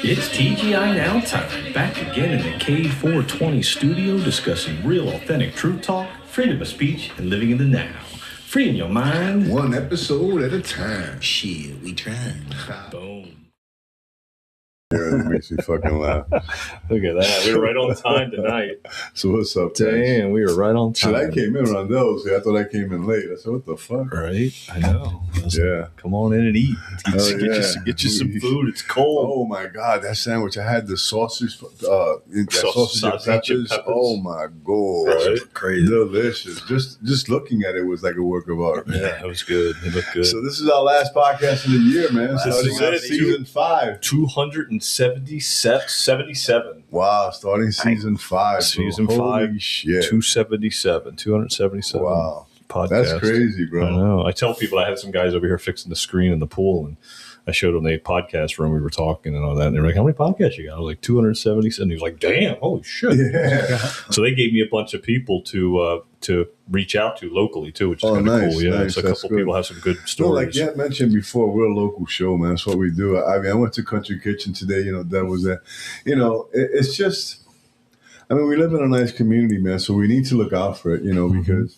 It's TGI Now time, back again in the K420 studio discussing real authentic truth talk, freedom of speech, and living in the now. Freeing your mind. One episode at a time. Shit, we trying. Boom. Yeah, that makes me fucking laugh. Look at that. We were right on time tonight. So what's up, guys? Damn, we were right on time. So I came in on those. I thought I came in late. I said, what the fuck? Right? I know. Yeah. Come on in and eat. Get you some food. It's cold. Oh, my God. That sandwich. I had the sausage. Sausage and peppers. Oh, my God. Right? Crazy. Delicious. Just looking at it was like a work of art. Yeah, it was good. It looked good. So this is our last podcast of the year, man. Starting out season 5. 277. Wow, starting season 5. Season Holy 5. Shit. 277. Wow. Podcast. That's crazy, bro. I know. I tell people I had some guys over here fixing the screen in the pool, and I showed them the podcast room. We were talking and all that. And they were like, how many podcasts you got? I was like, 277. He was like, damn, holy shit. Yeah. So they gave me a bunch of people to reach out to locally, too, which is kind of cool. Yeah, nice. So a couple people have some good No, stories. like you had mentioned before, we're a local show, man. That's what we do. I mean, I went to Country Kitchen today. That was that. It's just, I mean, we live in a nice community, man. So we need to look out for it, because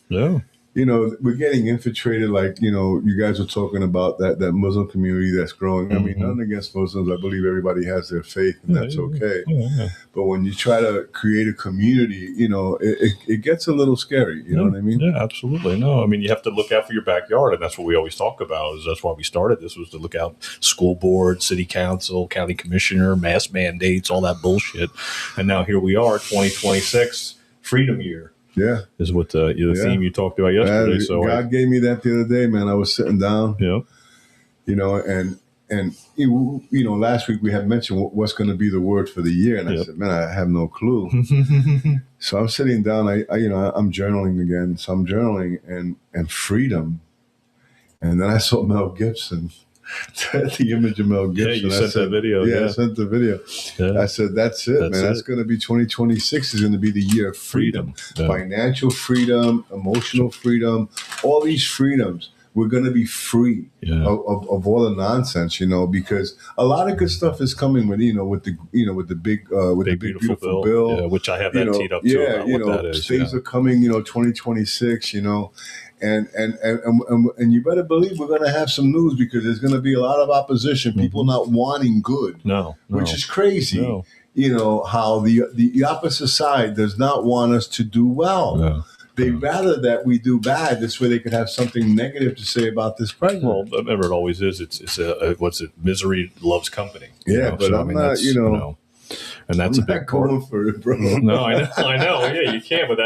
we're getting infiltrated. Like, you guys were talking about that Muslim community that's growing. I mean, nothing against Muslims. I believe everybody has their faith, and that's okay. Yeah. But when you try to create a community, it gets a little scary. You know what I mean? Yeah, absolutely. No, I mean, you have to look out for your backyard, and that's what we always talk about. That's why we started this, was to look out school board, city council, county commissioner, mask mandates, all that bullshit. And now here we are, 2026, Freedom Year. Yeah, is what the theme you talked about yesterday. So God gave me that the other day, man. I was sitting down, and last week we had mentioned what's going to be the word for the year, and I said, man, I have no clue. So I'm sitting down. I'm journaling again. So I'm journaling and freedom, and then I saw Mel Gibson. The image of Mel Gibson. Yeah, you sent that video. Yeah, I sent the video. Yeah. I said, that's it, man. That's going to be 2026 is going to be the year of freedom. Yeah. Financial freedom, emotional freedom, all these freedoms. We're going to be free of all the nonsense, because a lot of good stuff is coming with the big beautiful bill. Yeah, which I have that teed up too about what that is. Things are coming, 2026, And you better believe we're going to have some news, because there's going to be a lot of opposition, people not wanting good, which is crazy. How the opposite side does not want us to do well. No. They'd rather that we do bad. This way they could have something negative to say about this president. Well, remember, it always is. It's misery loves company. Yeah, but I'm not, and that's a big part for it, bro. No, I know. Yeah, you can, but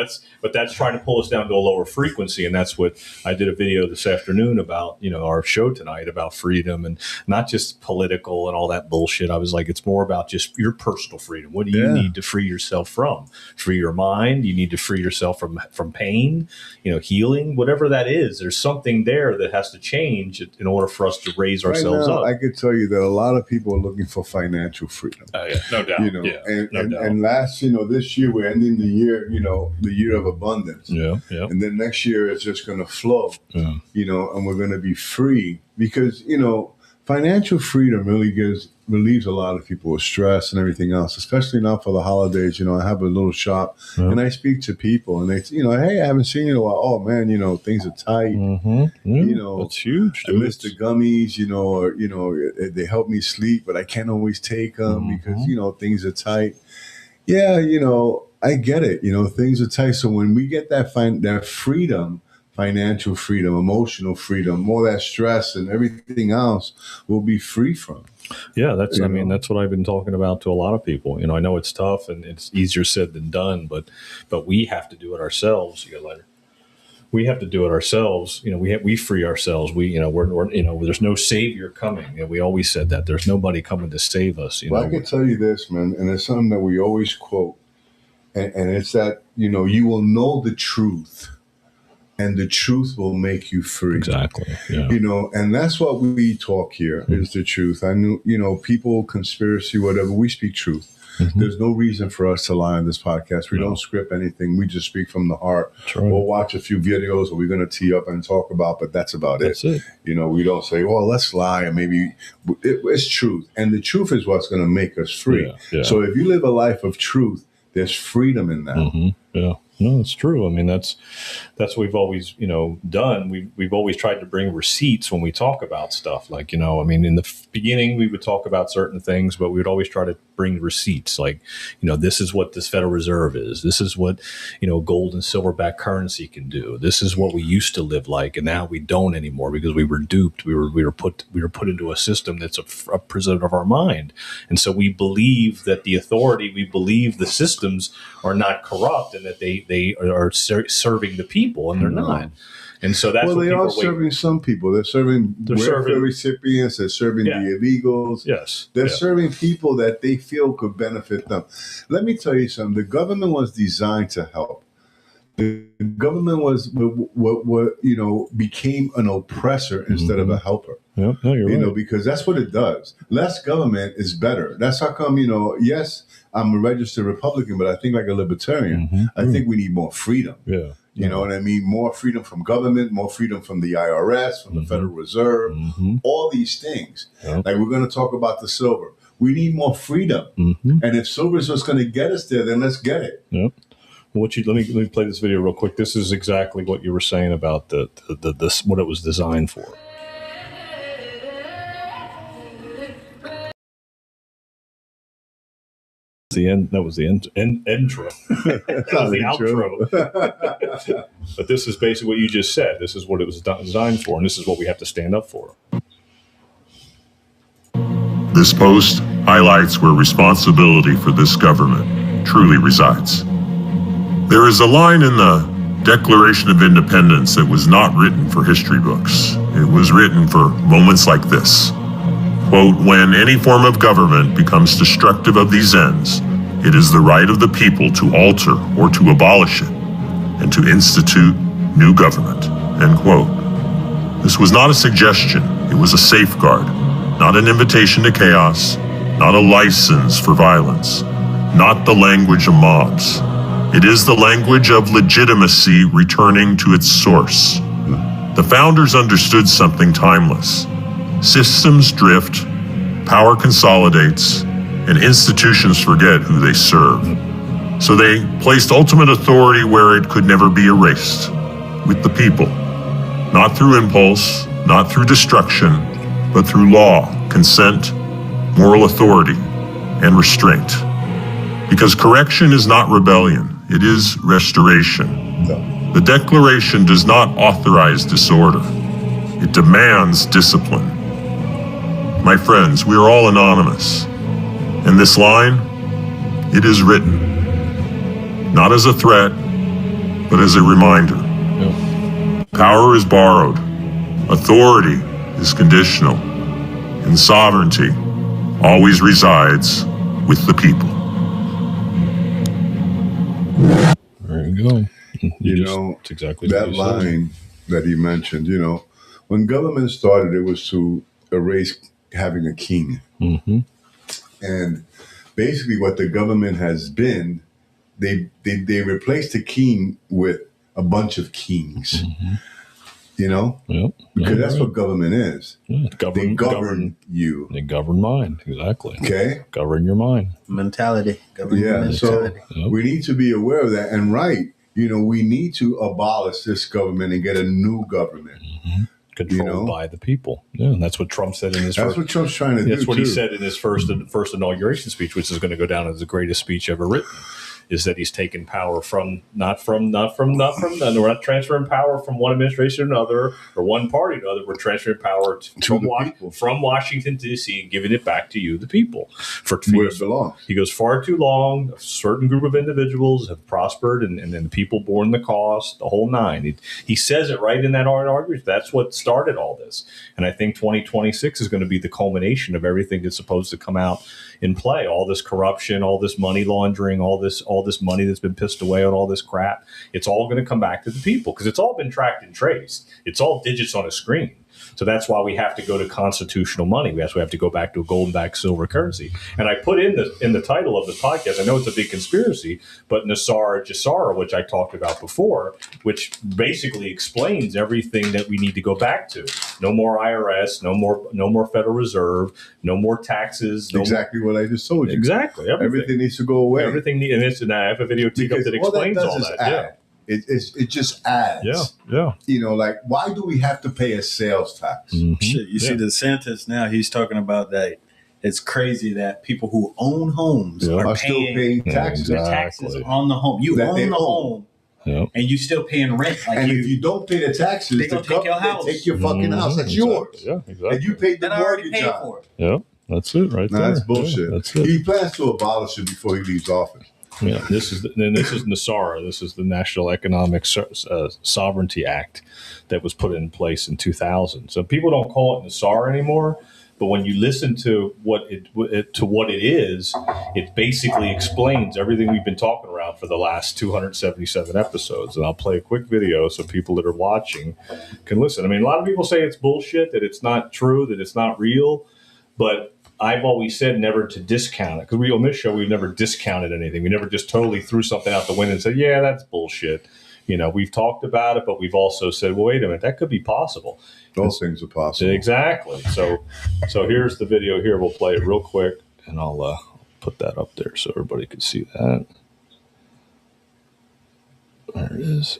that's trying to pull us down to a lower frequency, and that's what I did a video this afternoon about. Our show tonight about freedom, and not just political and all that bullshit. I was like, it's more about just your personal freedom. What do you need to free yourself from? Free your mind. You need to free yourself from pain. Healing, whatever that is. There's something there that has to change in order for us to raise ourselves up. I could tell you that a lot of people are looking for financial freedom. Yeah, no doubt. And last, this year we're ending the year, the year of abundance. Yeah. And then next year it's just going to flow, and we're going to be free, because, financial freedom really relieves a lot of people of stress and everything else, especially now for the holidays. I have a little shop and I speak to people, and they, hey, I haven't seen you in a while. Oh man, things are tight. That's huge. I miss the gummies, or they help me sleep, but I can't always take them because things are tight. Yeah, I get it. Things are tight. So when we get that freedom, financial freedom, emotional freedom, all that stress and everything else, we'll be free from. Yeah, that's what I've been talking about to a lot of people. I know it's tough and it's easier said than done, but we have to do it ourselves. You got later. We have to do it ourselves. We free ourselves. There's no savior coming. We always said that there's nobody coming to save us. Well, I can tell you this, man, and it's something that we always quote, and it's that you will know the truth, and the truth will make you free. Exactly. Yeah. And that's what we talk here is the truth. I know, people, conspiracy, whatever, we speak truth. There's no reason for us to lie on this podcast. We don't script anything. We just speak from the heart. Right. We'll watch a few videos that we're going to tee up and talk about, but that's about it. That's it. You know, we don't say, well, let's lie, and maybe it's truth. And the truth is what's going to make us free. So if you live a life of truth, there's freedom in that. Yeah. No, it's true. I mean, that's what we've always, done. We've always tried to bring receipts when we talk about stuff. Like, I mean, in the beginning, we would talk about certain things, but we would always try to bring receipts. Like, this is what this Federal Reserve is. This is what, gold and silver-backed currency can do. This is what we used to live like, and now we don't anymore because we were duped. We were put into a system that's a prison of our mind, and so we believe that the authority, we believe the systems are not corrupt and that they are serving the people, and they're not. And so that's they are serving some people. They're serving welfare recipients. They're serving the illegals. Yes, they're serving people that they feel could benefit them. Let me tell you something. The government was designed to help. The government became an oppressor instead of a helper. Yep. No, you're right. Because that's what it does. Less government is better. That's how come, yes, I'm a registered Republican, but I think like a libertarian. I think we need more freedom. Yeah. You know what I mean? More freedom from government, more freedom from the IRS, from the Federal Reserve, all these things. Yep. Like we're going to talk about the silver. We need more freedom. And if silver is what's going to get us there, then let's get it. Yep. Let me play this video real quick. This is exactly what you were saying about the what it was designed for. That was the intro. That was the outro. But this is basically what you just said. This is what it was designed for, and this is what we have to stand up for. This post highlights where responsibility for this government truly resides. There is a line in the Declaration of Independence that was not written for history books. It was written for moments like this. Quote, when any form of government becomes destructive of these ends, it is the right of the people to alter or to abolish it and to institute new government, end quote. This was not a suggestion, it was a safeguard, not an invitation to chaos, not a license for violence, not the language of mobs. It is the language of legitimacy returning to its source. The founders understood something timeless. Systems drift, power consolidates, and institutions forget who they serve. So they placed ultimate authority where it could never be erased, with the people. Not through impulse, not through destruction, but through law, consent, moral authority, and restraint. Because correction is not rebellion, it is restoration. The Declaration does not authorize disorder. It demands discipline. My friends, we are all anonymous. And this line, it is written, not as a threat, but as a reminder. Power is borrowed, authority is conditional, and sovereignty always resides with the people. There you go. It's exactly that line that he mentioned. When government started, it was to erase having a king. And basically what the government has been, they replaced the king with a bunch of kings. Because that's what government is. They govern you. They govern mind, exactly. Okay? Govern your mind. Mentality. Mentality. So we need to be aware of that. And we need to abolish this government and get a new government. Controlled by the people. Yeah, and that's what Trump said in his That's what Trump's trying to do. That's what he said in his first inauguration speech, which is going to go down as the greatest speech ever written. Is that he's taken power we're not transferring power from one administration to another or one party to another. We're transferring power from Washington, D.C. and giving it back to you, the people. Where it belongs. He goes far too long. A certain group of individuals have prospered and then the people borne the cost, the whole nine. He says it right in that argument. That's what started all this. And I think 2026 is going to be the culmination of everything that's supposed to come out in play. All this corruption, all this money laundering, all this money that's been pissed away on all this crap. It's all going to come back to the people because it's all been tracked and traced. It's all digits on a screen. So that's why we have to go to constitutional money. We have to go back to a gold backed silver currency. And I put in the title of the podcast, I know it's a big conspiracy, but NESARA, which I talked about before, which basically explains everything that we need to go back to. No more IRS, no more Federal Reserve, no more taxes. Exactly what I just told you. Exactly. Everything needs to go away. And I have a video teed up that explains all that. Yeah. It just adds. Yeah. You know, like, why do we have to pay a sales tax? Mm-hmm. Shit, you see, DeSantis now, he's talking about that. It's crazy that people who own homes are still paying taxes. Taxes on the home. You own the home. Yep. And you still paying rent. And if you don't pay the taxes, they gonna take your house. They take your fucking house. That's yours. Yeah, exactly. And you paid the mortgage on. For it. Yeah, that's it right there. That's bullshit. Yeah, that's it. He plans to abolish it before he leaves office. Yeah, this is NESARA. This is the National Economic Sovereignty Act that was put in place in 2000. So people don't call it NESARA anymore. But when you listen to what it is, it basically explains everything we've been talking around for the last 277 episodes. And I'll play a quick video so people that are watching can listen. I mean, a lot of people say it's bullshit, that it's not true, that it's not real. But I've always said never to discount it. Because on this show, we've never discounted anything. We never just totally threw something out the window and said, yeah, that's bullshit. You know, we've talked about it, but we've also said, well, wait a minute, that could be possible. Those things are possible. Exactly. So here's the video here. We'll play it real quick, and I'll put that up there so everybody can see that. There it is.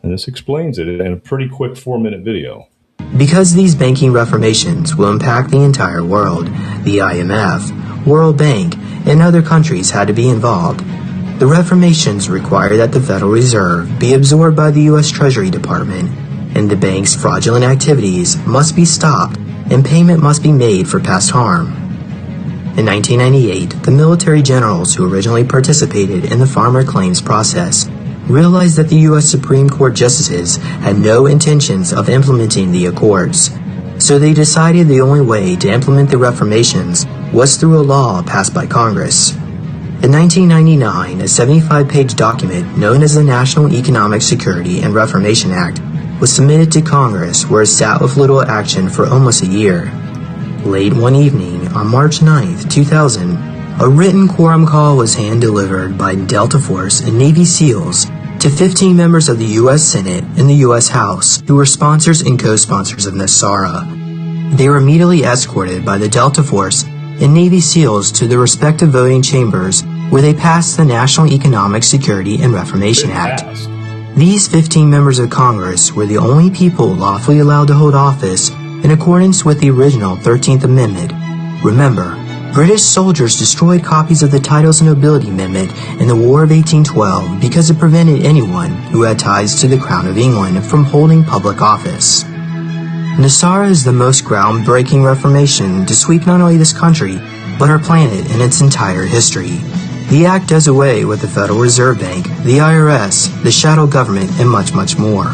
And this explains it in a pretty quick 4-minute video. Because these banking reformations will impact the entire world, the IMF, World Bank, and other countries had to be involved. The reformations require that the Federal Reserve be absorbed by the U.S. Treasury Department, and the bank's fraudulent activities must be stopped, and payment must be made for past harm. In 1998, the military generals who originally participated in the farmer claims process realized that the U.S. Supreme Court justices had no intentions of implementing the accords. So they decided the only way to implement the reformations was through a law passed by Congress. In 1999, a 75-page document known as the National Economic Security and Reformation Act was submitted to Congress, where it sat with little action for almost a year. Late one evening, on March 9, 2000, a written quorum call was hand-delivered by Delta Force and Navy SEALs to 15 members of the U.S. Senate and the U.S. House, who were sponsors and co-sponsors of NESARA. They were immediately escorted by the Delta Force and Navy SEALs to their respective voting chambers, where they passed the National Economic Security and Reformation Act. These 15 members of Congress were the only people lawfully allowed to hold office in accordance with the original 13th Amendment. Remember, British soldiers destroyed copies of the Titles of Nobility Amendment in the War of 1812 because it prevented anyone who had ties to the Crown of England from holding public office. NESARA is the most groundbreaking reformation to sweep not only this country, but our planet in its entire history. The act does away with the Federal Reserve Bank, the IRS, the shadow government, and much, much more.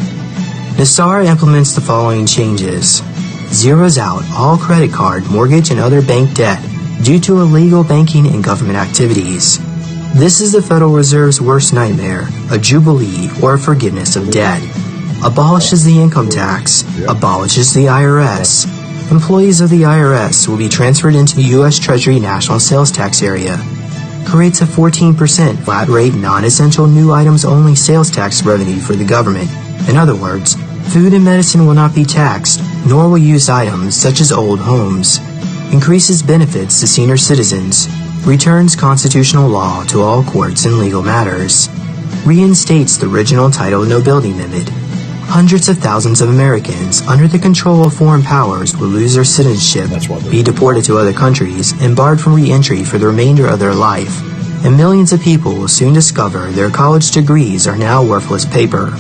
NESARA implements the following changes. Zeroes out all credit card, mortgage, and other bank debt due to illegal banking and government activities. This is the Federal Reserve's worst nightmare, a jubilee or a forgiveness of debt. Abolishes the income tax, abolishes the IRS. Employees of the IRS will be transferred into the U.S. Treasury National Sales Tax Area. Creates a 14% flat rate non-essential new items only sales tax revenue for the government. In other words, food and medicine will not be taxed, nor will used items such as old homes. Increases benefits to senior citizens. Returns constitutional law to all courts and legal matters. Reinstates the original Title of Nobility Amendment. Hundreds of thousands of Americans under the control of foreign powers will lose their citizenship, be deported to other countries, and barred from re-entry for the remainder of their life. And millions of people will soon discover their college degrees are now worthless paper.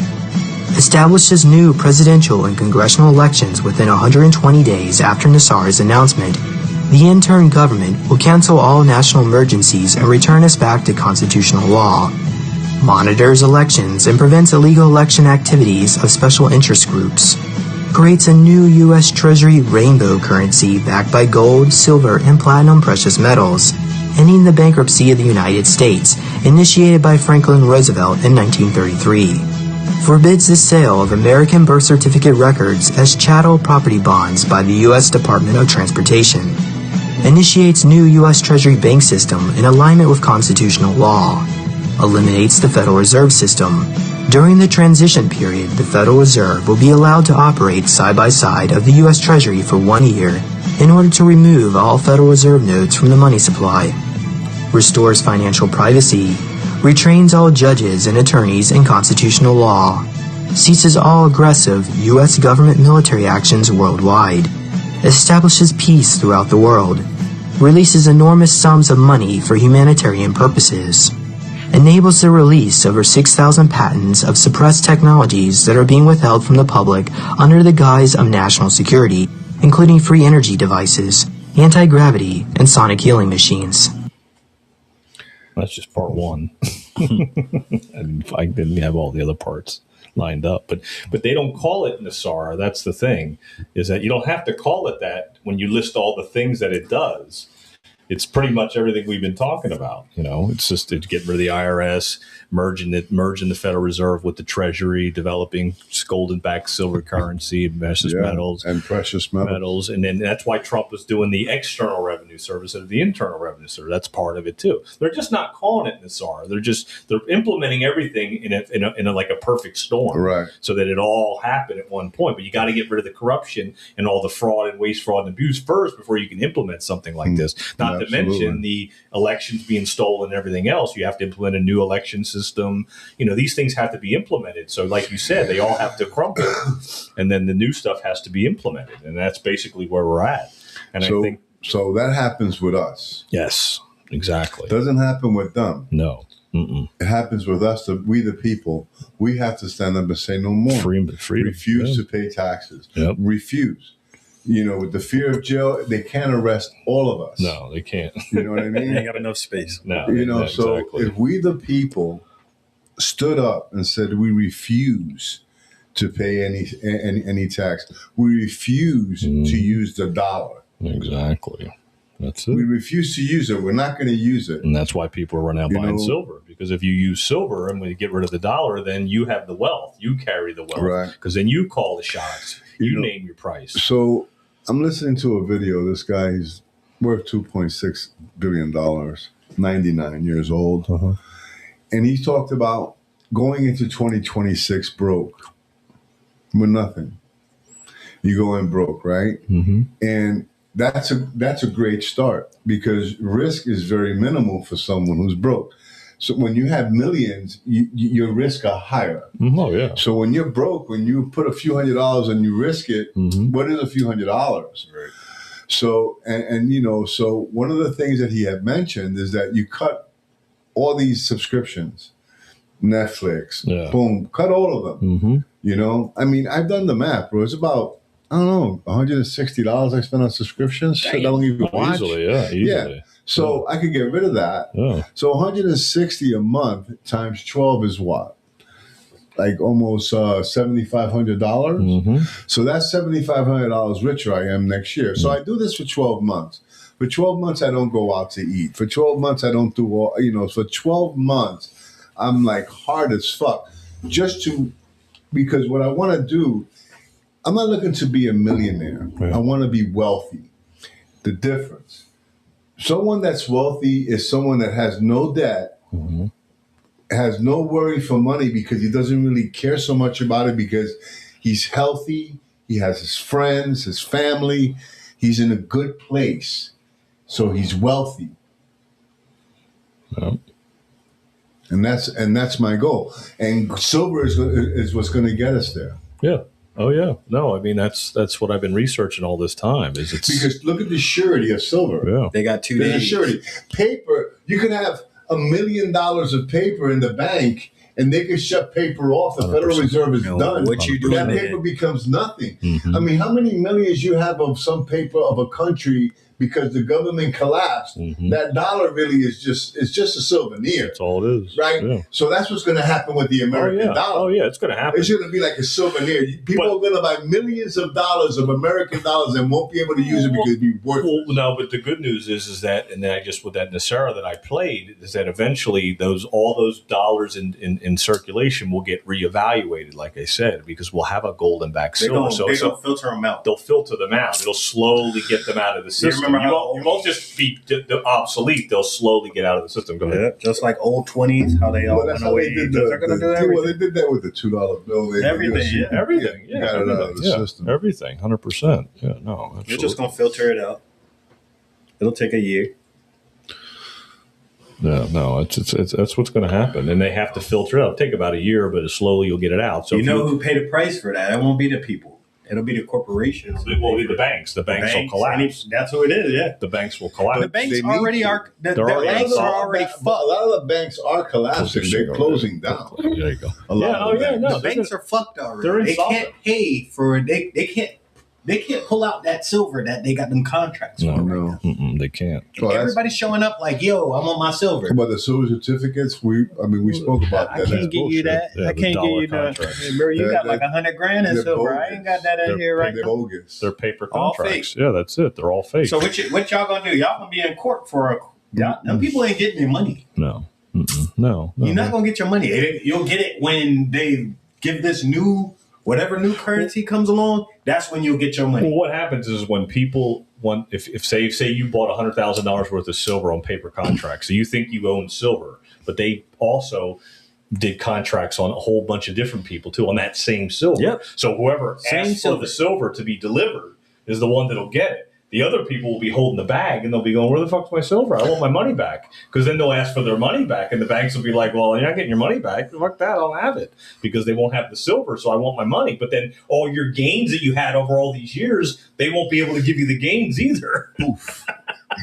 Establishes new presidential and congressional elections within 120 days after NESARA's announcement. The interim government will cancel all national emergencies and return us back to constitutional law. Monitors elections and prevents illegal election activities of special interest groups. Creates a new U.S. Treasury rainbow currency backed by gold, silver, and platinum precious metals, ending the bankruptcy of the United States, initiated by Franklin Roosevelt in 1933. forbids the sale of American birth certificate records as chattel property bonds by the U.S. Department of Transportation, initiates new U.S. Treasury bank system in alignment with constitutional law, eliminates the Federal Reserve System. During the transition period, the Federal Reserve will be allowed to operate side by side of the U.S. Treasury for 1 year in order to remove all Federal Reserve notes from the money supply, restores financial privacy, retrains all judges and attorneys in constitutional law, ceases all aggressive U.S. government military actions worldwide, establishes peace throughout the world, releases enormous sums of money for humanitarian purposes, enables the release of over 6,000 patents of suppressed technologies that are being withheld from the public under the guise of national security, including free energy devices, anti-gravity, and sonic healing machines. That's just part one. And I didn't have all the other parts lined up, but they don't call it NESARA. That's the thing, is that you don't have to call it that when you list all the things that it does. It's pretty much everything we've been talking about. It's just to get rid of the IRS, merging the Federal Reserve with the Treasury, developing gold-backed silver currency, precious metals, and precious metals. And then that's why Trump was doing the External Revenue Service and the Internal Revenue Service. That's part of it too. They're just not calling it NESARA. They're implementing everything in a like a perfect storm, right? So that it all happened at one point. But you got to get rid of the corruption and all the fraud and waste, fraud, and abuse first before you can implement something like this. Not to mention the elections being stolen and everything else. You have to implement a new election system. These things have to be implemented. So like you said, they all have to crumble, and then the new stuff has to be implemented. And that's basically where we're at. And I think so that happens with us. Yes, exactly. It doesn't happen with them. No. Mm-mm. It happens with us. We the people, we have to stand up and say no more. Freedom. Refuse to pay taxes. Yep. Refuse. With the fear of jail, they can't arrest all of us. No, they can't. You know what I mean? They ain't got enough space. No. So exactly. if we the people stood up and said we refuse to pay any tax, we refuse to use the dollar. Exactly. That's it. We refuse to use it. We're not going to use it. And that's why people are running out buying silver. Because if you use silver and we get rid of the dollar, then you have the wealth. You carry the wealth. Right. Because then you call the shots. You name your price. So I'm listening to a video. This guy is worth $2.6 billion, 99 years old. Uh-huh. And he talked about going into 2026 broke with nothing. You go in broke, right? Mm-hmm. And that's a great start because risk is very minimal for someone who's broke. So when you have millions, your risks are higher. Oh, yeah. So when you're broke, when you put a few $100s and you risk it, what is a few $100s? Right. So, so one of the things that he had mentioned is that you cut all these subscriptions, Netflix, boom, cut all of them. Mm-hmm. I've done the math, bro. It's about, I don't know, $160 I spent on subscriptions. Shit, I don't even watch. Easily. Yeah. So I could get rid of that. Yeah. So $160 a month times 12 is what? Like almost $7,500. Mm-hmm. So that's $7,500 richer I am next year. So I do this for 12 months. For 12 months, I don't go out to eat. For 12 months, I don't do all, for 12 months, I'm like hard as fuck. Because what I want to do, I'm not looking to be a millionaire. Right. I want to be wealthy. The difference. Someone that's wealthy is someone that has no debt, has no worry for money because he doesn't really care so much about it because he's healthy, he has his friends, his family, he's in a good place. So he's wealthy. Yep. And that's my goal. And silver is what's going to get us there. Yeah. Oh yeah, no, that's what I've been researching all this time. Because look at the surety of silver. Yeah, they got 2 days. There's a surety. Paper, you can have $1 million of paper in the bank, and they can shut paper off. The 100%. Federal Reserve is done. What you do? That paper becomes nothing. How many millions you have of some paper of a country because the government collapsed, that dollar really is just a souvenir. That's all it is. Right? Yeah. So that's what's going to happen with the American dollar. Oh, yeah, it's going to happen. It's going to be like a souvenir. People are going to buy millions of dollars of American dollars and won't be able to use it because it'll be worthless. Well, no, but the good news is that, and then I just with that NESARA that I played, is that eventually all those dollars in circulation will get reevaluated, like I said, because we'll have a golden back silver. They're going to filter them out. They'll filter them out. It'll slowly get them out of the system. You won't just be obsolete. They'll slowly get out of the system. Go ahead. Yeah, just like old 20s, how they all went away. They're going to do everything. Well, they did that with the $2 bill. Everything. Got it out of the system. Everything. 100%. Yeah, no, absolutely. You're just going to filter it out. It'll take a year. No, it's that's what's going to happen, and they have to filter it out. It'll take about a year, but slowly you'll get it out. So who paid the price for that? It won't be the people. It'll be the corporations. It will be the banks. The banks will collapse. That's who it is. Yeah, the banks will collapse. The banks already are. The banks are already fucked. A lot of the banks are collapsing. They're closing down. There you go. The banks are fucked already. They can't pay for. They can't. They can't pull out that silver that they got them contracts for. No, they can't. Well, everybody's showing up like, "Yo, I want my silver." About the silver certificates, we spoke about that. I can't give you that. I can't give you that. Bro, you got like $100,000 in silver. I ain't got that in here right now. Bogus. They're paper contracts. Yeah, that's it. They're all fake. So what y'all gonna do? Y'all gonna be in court for them people ain't getting their money. No. You're not gonna get your money. You'll get it when they give this whatever new currency comes along, that's when you'll get your money. Well, what happens is when people want, if say you bought $100,000 worth of silver on paper contracts, so you think you own silver, but they also did contracts on a whole bunch of different people too on that same silver. Yep. So whoever asks for the silver to be delivered is the one that'll get it. The other people will be holding the bag and they'll be going, "Where the fuck's my silver? I want my money back." Because then they'll ask for their money back and the banks will be like, "Well, you're not getting your money back. Fuck that, I'll have it." Because they won't have the silver, so I want my money. But then all your gains that you had over all these years, they won't be able to give you the gains either. Oof.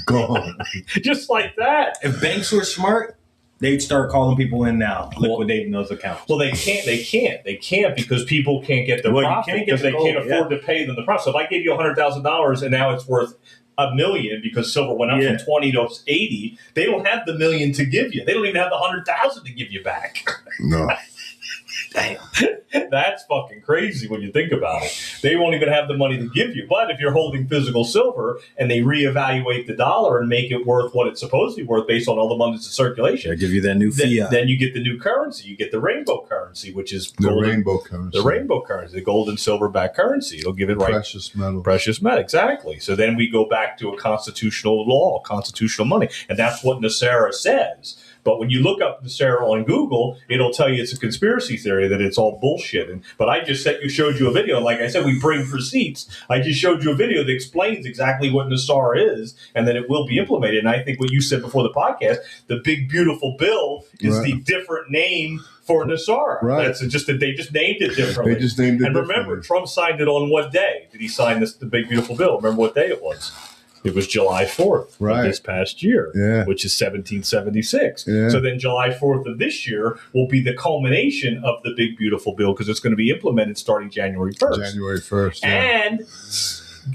Gone. Just like that. If banks were smart, they'd start calling people in now, liquidating those accounts. Well, they can't because people can't get their profit because they can't afford to pay them the profit. So if I gave you $100,000 and now it's worth $1 million because silver went up from 20 to 80, they don't have the $1 million to give you. They don't even have the 100,000 to give you back. No. Damn. That's fucking crazy when you think about it. They won't even have the money to give you. But if you're holding physical silver and they reevaluate the dollar and make it worth what it's supposed to be worth based on all the money in circulation, they'll give you that new fiat. Then you get the new currency. You get the rainbow currency, which is the rainbow currency. The rainbow currency, the gold and silver backed currency. It'll give it precious metal. Precious metal, exactly. So then we go back to a constitutional law, constitutional money. And that's what NESARA says. But when you look up NESARA on Google, it'll tell you it's a conspiracy theory, that it's all bullshit. But I just showed you a video. Like I said, we bring receipts. I just showed you a video that explains exactly what NESARA is and that it will be implemented. And I think what you said before the podcast, the big, beautiful bill is the different name for NESARA. Right. That's just that they just named it differently. They just named it differently. And remember, Trump signed it on what day? Did he sign the big, beautiful bill? Remember what day it was? It was July 4th of this past year, which is 1776. Yeah. So then July 4th of this year will be the culmination of the big, beautiful bill because it's going to be implemented starting January 1st. January 1st. And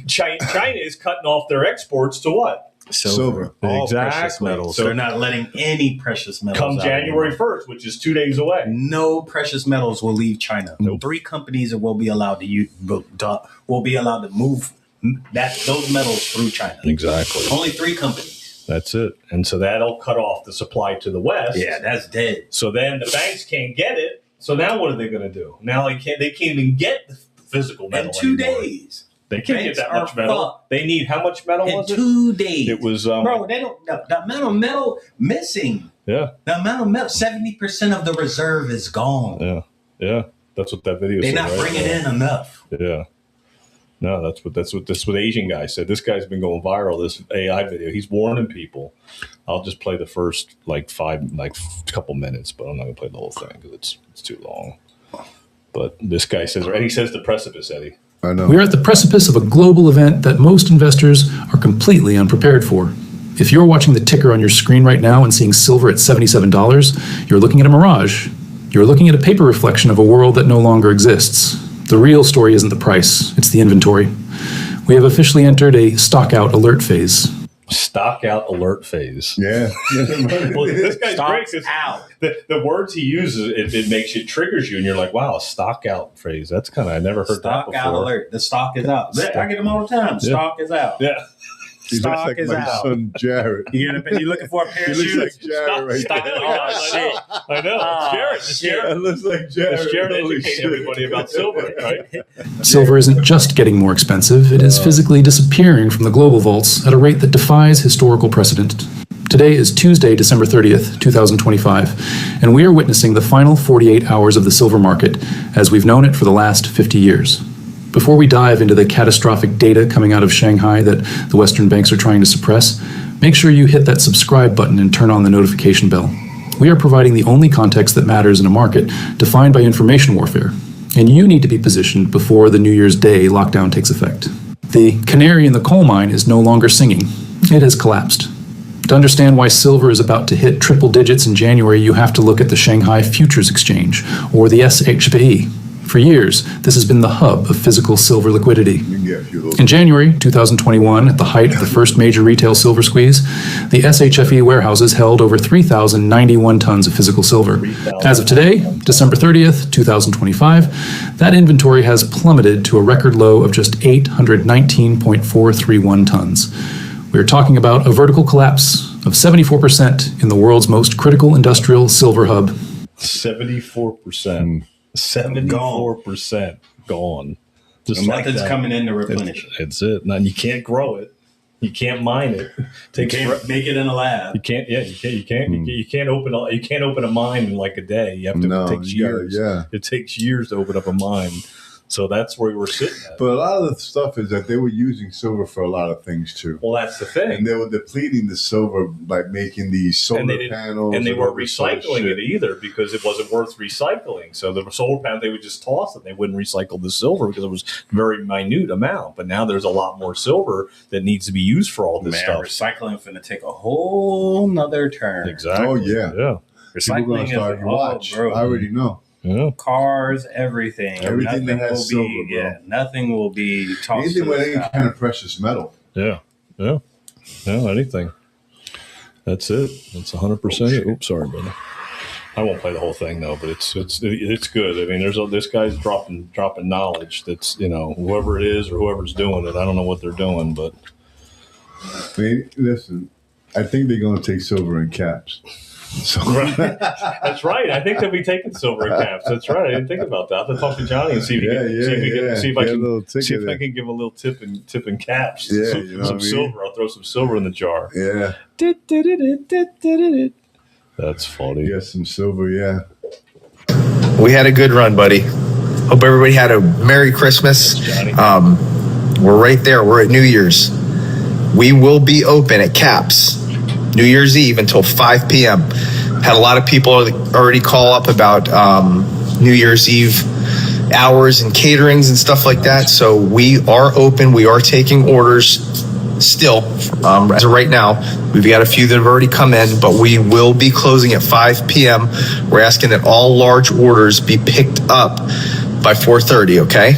China is cutting off their exports to what? Silver. All precious metals. So they're not letting any precious metals come January 1st, which is 2 days away. No precious metals will leave China. Nope. 3 companies will be allowed to move those metals through China. Exactly. Only 3 companies. That's it. And so that'll cut off the supply to the West. Yeah, that's dead. So then the banks can't get it. So now what are they going to do? Now they can't even get the physical metal in 2 anymore. days. They can't get that much metal. Fucked. They need how much metal in was it? 2 days. It was bro. They don't. The amount of metal missing. Yeah. The amount of metal. 70% of the reserve is gone. Yeah. That's what that video said. They're not bringing in enough. Yeah. No, that's what the Asian guy said. This guy's been going viral. This AI video. He's warning people. I'll just play the first couple minutes, but I'm not gonna play the whole thing because it's too long. But this guy says, and he says the precipice, Eddie. I know. We're at the precipice of a global event that most investors are completely unprepared for. If you're watching the ticker on your screen right now and seeing silver at $77, you're looking at a mirage. You're looking at a paper reflection of a world that no longer exists. The real story isn't the price, it's the inventory. We have officially entered a stock out alert phase. Stock out alert phase. Yeah. Well, this guy's great. Stocks out. The words he uses, it triggers you, and you're like, wow, a stock out phrase. That's kind of, I never heard that before. Stock out alert. The stock is out. I get them all the time. Stock is out. Yeah. He looks Stock like is my out. son Jared. You're looking for a pair He of looks shoes. like Jared right Stock- there. Oh, shit. I know. Oh, It's Jared. It looks like Jared. It's Jared Holy educating shit. everybody about silver, right? Silver isn't just getting more expensive, it is physically disappearing from the global vaults at a rate that defies historical precedent. Today is Tuesday, December 30th, 2025, and we are witnessing the final 48 hours of the silver market as we've known it for the last 50 years. Before we dive into the catastrophic data coming out of Shanghai that the Western banks are trying to suppress, make sure you hit that subscribe button and turn on the notification bell. We are providing the only context that matters in a market defined by information warfare, and you need to be positioned before the New Year's Day lockdown takes effect. The canary in the coal mine is no longer singing. It has collapsed. To understand why silver is about to hit triple digits in January, you have to look at the Shanghai Futures Exchange, or the N.E.S.A.R.A. For years, this has been the hub of physical silver liquidity. You can get a few of those. In January 2021, at the height of the first major retail silver squeeze, the SHFE warehouses held over 3,091 tons of physical silver. As of today, December 30th, 2025, that inventory has plummeted to a record low of just 819.431 tons. We are talking about a vertical collapse of 74% in the world's most critical industrial silver hub. 74%. 74% gone. Just like Nothing's that. coming in to replenish it. It's it. And you can't grow it. You can't mine it. You can't make it in a lab. You can't. Yeah, you can't open a mine in like a day. You have to. No, it takes you gotta- years. yeah. It takes years to open up a mine. So that's where we're sitting at. But a lot of the stuff is that they were using silver for a lot of things too. Well, that's the thing. And they were depleting the silver by making these solar panels. And they weren't all this sort of recycling shit. it either because it wasn't worth recycling. So the solar panel, they would just toss it. They wouldn't recycle the silver because it was a very minute amount. But now there's a lot more silver that needs to be used for all this Man, stuff. recycling finna take a whole nother turn. Exactly. Oh, yeah. Yeah. People are going to start to watch. bro. I already know. Yeah. Cars, everything. Everything that has will silver, be, bro. Yeah, nothing will be tossed. Anything to with the any sky. kind of precious metal. Yeah. Anything. That's it. That's 100%. Oops, sorry, brother. I won't play the whole thing though, but it's good. I mean, this guy's dropping knowledge. That's whoever it is or whoever's doing it. I don't know what they're doing, but I mean, listen, I think they're going to take silver in caps. So that's right. I think they'll be taking silver in caps. That's right. I didn't think about that. I'll have to talk to Johnny and see if I can give a little tip in caps. Yeah, some, you know some what I mean? silver. I'll throw some silver in the jar. yeah, That's funny. get some silver. Yeah. We had a good run, buddy. Hope everybody had a Merry Christmas. We're right there. We're at New Year's. We will be open at Caps New Year's Eve until 5 p.m. Had a lot of people already call up about New Year's Eve hours and caterings and stuff like that. So we are open. We are taking orders still. As of right now, we've got a few that have already come in, but we will be closing at 5 p.m. We're asking that all large orders be picked up by 4:30, okay?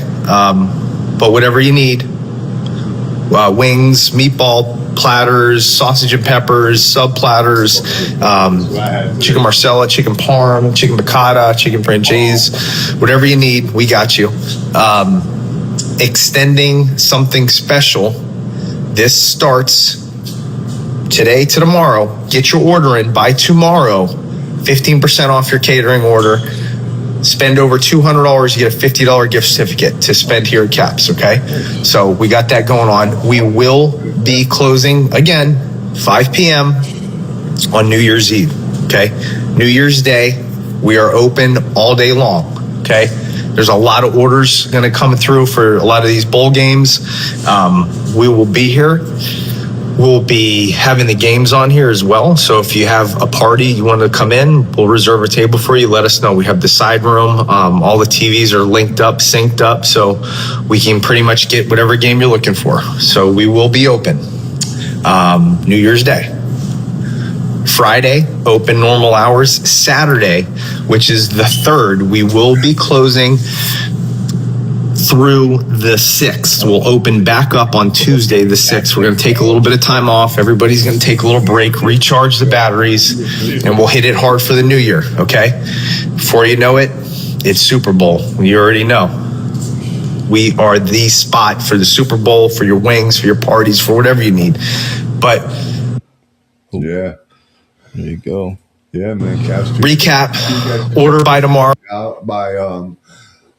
But whatever you need, wings, meatball platters, sausage and peppers, sub platters, chicken marsala, chicken parm, chicken piccata, chicken franchise, whatever you need, we got you. Extending something special. This starts today to tomorrow. Get your order in by tomorrow. 15% off your catering order. Spend over $200, you get a $50 gift certificate to spend here at Caps, okay? So we got that going on. We will be closing, again, 5 p.m. on New Year's Eve, okay? New Year's Day, we are open all day long, okay? There's a lot of orders going to come through for a lot of these bowl games. We will be here. We'll be having the games on here as well. So if you have a party, you want to come in, we'll reserve a table for you. Let us know. We have the side room. All the TVs are linked up, synced up. So we can pretty much get whatever game you're looking for. So we will be open New Year's Day. Friday, open normal hours. Saturday, which is the 3rd, we will be closing through the 6th. We'll open back up on Tuesday, the 6th. We're going to take a little bit of time off. Everybody's going to take a little break, recharge the batteries, and we'll hit it hard for the new year, okay? Before you know it, it's Super Bowl. You already know. We are the spot for the Super Bowl, for your wings, for your parties, for whatever you need. But Yeah. There you go. Yeah, man. Caps recap, order by tomorrow. Out by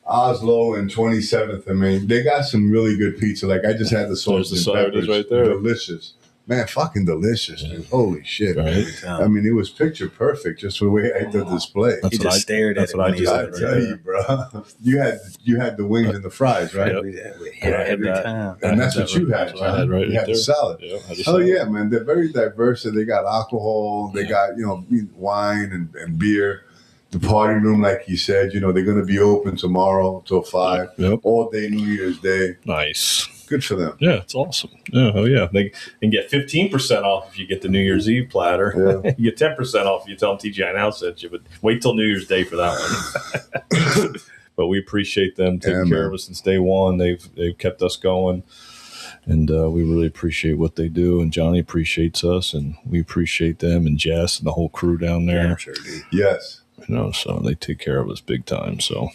Oslo and 27th. I mean, they got some really good pizza. Like, I just had the salt and peppers. Right there. Delicious. Man, fucking delicious, dude. Holy shit. Right. I mean, it was picture perfect just the way I had the display. He just stared at it. What I just I tell you, bro. You had the wings and the fries, right? Every time. And that's what you had, That's what I had right You had there. the salad. Yeah, I just Oh had yeah, man. They're very diverse. They got alcohol. They got, wine and beer. The party room, like you said, they're going to be open tomorrow till 5. Yep. All day New Year's Day. Nice. Good for them. Yeah, it's awesome. Yeah, oh yeah. They can get 15% off if you get the New Year's Eve platter. Yeah. You get 10% off if you tell them TGI Now sent you, but wait till New Year's Day for that one. But we appreciate them taking care of us since day one. They've kept us going, and we really appreciate what they do. And Johnny appreciates us, and we appreciate them, and Jess and the whole crew down there. Yeah, sure do. Yes. So they take care of us big time. So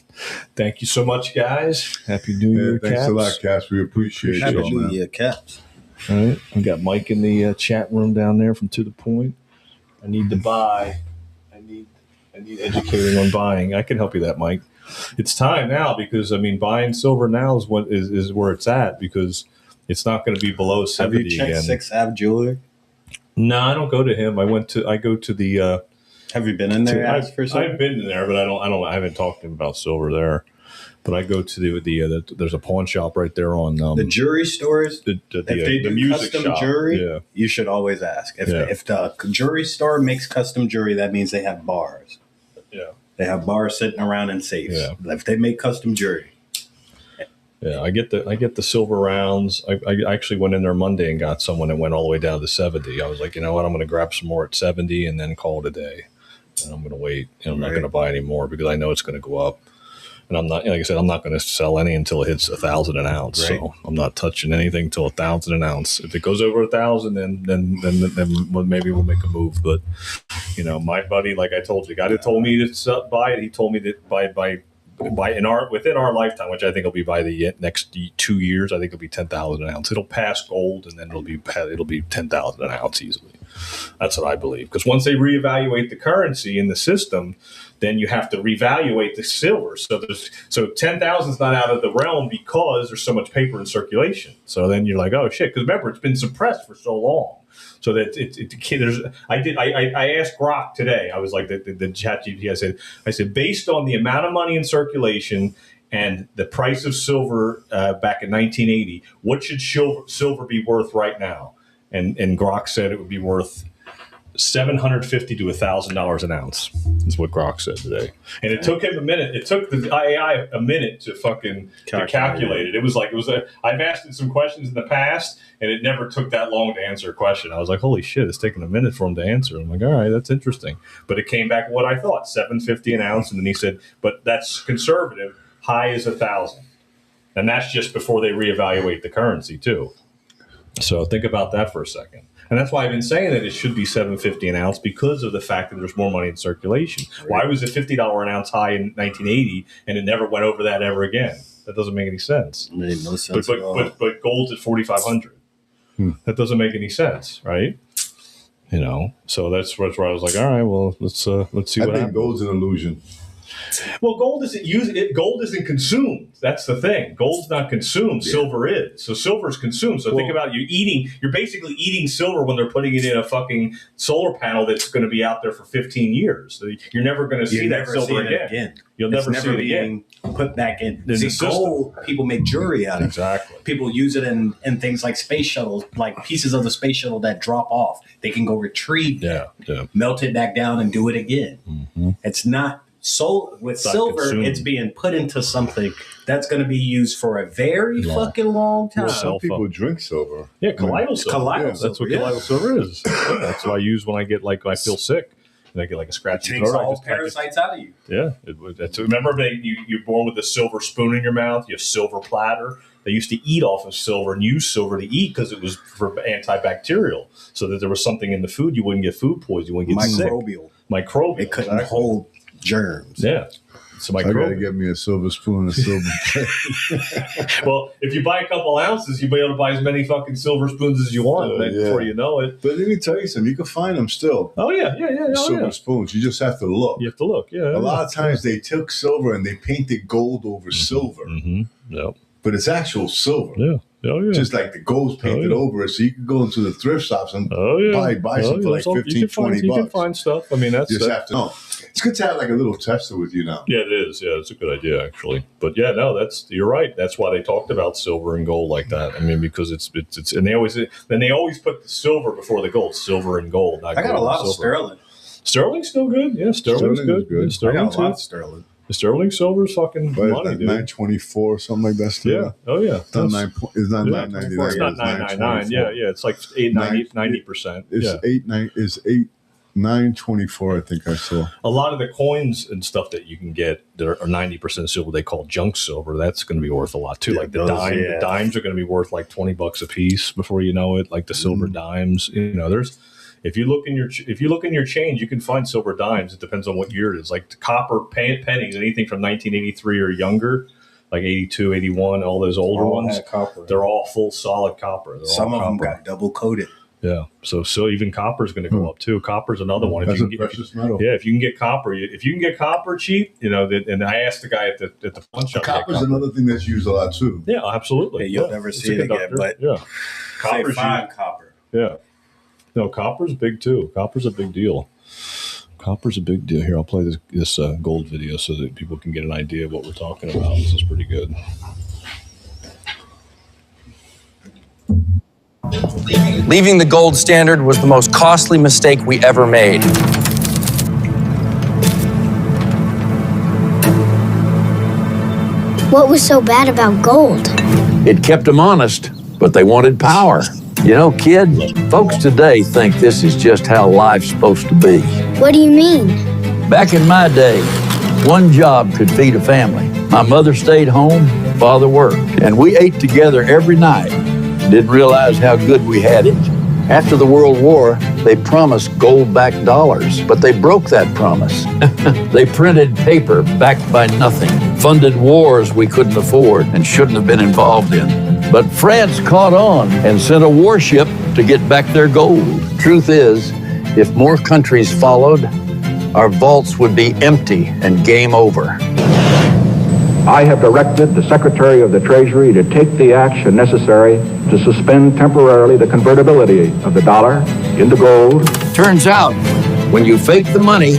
thank you so much, guys. Happy New Year, Thanks Caps. a lot, Caps. We appreciate Happy y'all, New man. Year, Caps. All right. We got Mike in the chat room down there from To The Point. I need to buy. I need educating on buying. I can help you that, Mike. It's time now because buying silver now is what is where it's at because it's not going to be below 70 Have you checked again. 6th Ave Jeweler? No, I don't go to him. I go to the. Have you been in there? I've been in there, but I haven't talked to him about silver there. But I go to the there's a pawn shop right there on the jewelry stores. If they do music custom shop. jewelry, Yeah. you should always ask. If the jewelry store makes custom jewelry, that means they have bars. Yeah. They have bars sitting around in safes. Yeah. If they make custom jewelry. Yeah, I get the silver rounds. I actually went in there Monday and got someone that went all the way down to 70. I was like, you know what, I'm going to grab some more at 70 and then call it a day. And I'm going to wait. I'm not going to buy any more because I know it's going to go up. And I'm not, like I said, I'm not going to sell any until it hits 1,000 an ounce. Right. So I'm not touching anything until 1,000 an ounce. If it goes over 1,000, then maybe we'll make a move. But my buddy, like I told you, the guy that told me to buy it, he told me that by within our lifetime, which I think will be by the next 2 years, I think it'll be 10,000 an ounce. It'll pass gold, and then it'll be 10,000 an ounce easily. That's what I believe. Because once they reevaluate the currency in the system, then you have to reevaluate the silver. So 10,000 is not out of the realm because there's so much paper in circulation. So then you're like, oh shit! Because remember, it's been suppressed for so long. So that I asked Grok today. I was like the chat GPT. I said based on the amount of money in circulation and the price of silver back in 1980, what should silver be worth right now? And Grok said it would be worth $750 to $1,000 an ounce. Is what Grok said today. And it took him a minute. It took the AI a minute to fucking calculate it. It was I've asked it some questions in the past, and it never took that long to answer a question. I was like, holy shit, it's taking a minute for him to answer. I'm like, all right, that's interesting. But it came back what I thought, $750 an ounce. And then he said, but that's conservative. High is 1,000. And that's just before they reevaluate the currency too. So think about that for a second. And that's why I've been saying that it should be $750 an ounce because of the fact that there's more money in circulation. Right. Why was it $50 an ounce high in 1980 and it never went over that ever again? That doesn't make any sense. It made no sense at all. But gold's at 4,500. That doesn't make any sense, right? So that's where I was like, all right, well, let's see what happens. I think gold's an illusion. Well, gold isn't consumed. That's the thing. Gold's not consumed. Yeah. Silver is. So silver is consumed. So think about you're basically eating silver when they're putting it in a fucking solar panel that's going to be out there for 15 years. So you're never going to see that silver again. You'll never see it again. Put back in. See, gold, people make jewelry out of it. Exactly. People use it in things like space shuttles, like pieces of the space shuttle that drop off. They can go retrieve that, melt it back down and do it again. Mm-hmm. It's not... So with silver, it's being put into something that's going to be used for a very fucking long time. Well, some people drink silver. Yeah, colloidal silver. Colloidal silver. That's what colloidal silver is. That's what I use when I get I feel sick. make it like a scratchy Takes throat. all parasites out of you. Yeah, remember you're born with a silver spoon in your mouth. You have silver platter. They used to eat off of silver and use silver to eat because it was for antibacterial, so that there was something in the food you wouldn't get food poisoning, you wouldn't get microbial. It couldn't hold germs. Yeah. So I gotta get me a silver spoon and a silver plate. Well, if you buy a couple ounces, you'll be able to buy as many fucking silver spoons as you want before you know it. But let me tell you something. You can find them still. Oh, yeah. Silver spoons. You just have to look. You have to look, yeah. A lot of times they took silver and they painted gold over silver. Mm-hmm. Yep. But it's actual silver. Yeah. Oh, yeah. Just like the gold's painted over it. So you can go into the thrift shops and buy some for like 15, 20 bucks. You can find stuff. I mean, that's... You just have to know. It's good to have like a little tester with you now. Yeah, it is. Yeah, it's a good idea, actually. But yeah, no, you're right. That's why they talked about silver and gold like that. I mean, because it's and they always put the silver before the gold. Silver and gold. I got a lot of sterling. Sterling's still good. Yeah, Sterling's good. Yeah, Sterling I got a lot of sterling. The sterling silver is fucking money, dude. 924, something like that. Still. Yeah. Oh yeah. It's not 999. It's not 999. Yeah. It's like 90%. It's 924. I think I saw. A lot of the coins and stuff that you can get that are 90% silver, they call junk silver. That's going to be worth a lot too. Like the dimes are going to be worth like $20 a piece before you know it. Like the silver dimes. There's. If you look in your change, you can find silver dimes. It depends on what year it is. Like the copper pennies, anything from 1983 or younger, like 82, 81, all those older ones, they're all full solid copper. Some of them got double coated. Yeah, so even copper is going to go up too. Copper's another one. That's a precious metal. Yeah, if you can get copper cheap, and I asked the guy at the pawn shop. Copper's another thing that's used a lot too. Yeah, absolutely. You'll never see it again, but copper's fine copper. Yeah. No, copper's big too. Copper's a big deal. Here, I'll play this gold video so that people can get an idea of what we're talking about. This is pretty good. Leaving the gold standard was the most costly mistake we ever made. What was so bad about gold? It kept them honest, but they wanted power. You know, kid, folks today think this is just how life's supposed to be. What do you mean? Back in my day, one job could feed a family. My mother stayed home, father worked, and we ate together every night. Didn't realize how good we had it. After the World War, they promised gold-backed dollars, but they broke that promise. They printed paper backed by nothing, funded wars we couldn't afford and shouldn't have been involved in. But France caught on and sent a warship to get back their gold. Truth is, if more countries followed, our vaults would be empty and game over. I have directed the Secretary of the Treasury to take the action necessary to suspend temporarily the convertibility of the dollar into gold. Turns out, when you fake the money,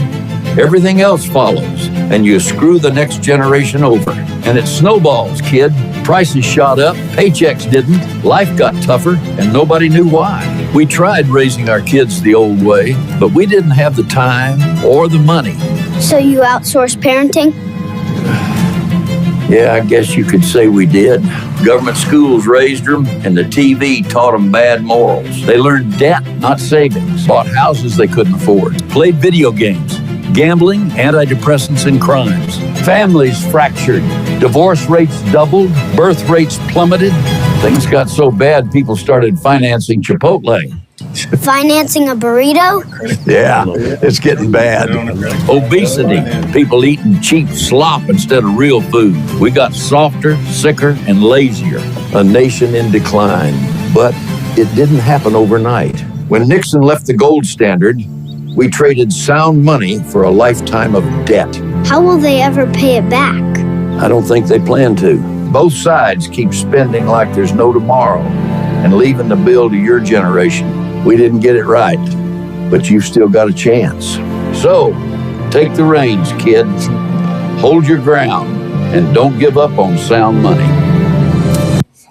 everything else follows, and you screw the next generation over. And it snowballs, kid. Prices shot up, paychecks didn't, life got tougher, and nobody knew why. We tried raising our kids the old way, but we didn't have the time or the money. So you outsourced parenting? Yeah, I guess you could say we did. Government schools raised them, and the TV taught them bad morals. They learned debt, not savings, bought houses they couldn't afford, played video games, gambling, antidepressants, and crimes. Families fractured, divorce rates doubled, birth rates plummeted. Things got so bad, people started financing Chipotle. Financing a burrito? Yeah, it's getting bad. Obesity, people eating cheap slop instead of real food. We got softer, sicker, and lazier. A nation in decline. But it didn't happen overnight. When Nixon left the gold standard, we traded sound money for a lifetime of debt. How will they ever pay it back? I don't think they plan to. Both sides keep spending like there's no tomorrow and leaving the bill to your generation. We didn't get it right, but you've still got a chance. So, take the reins, kids. Hold your ground and don't give up on sound money.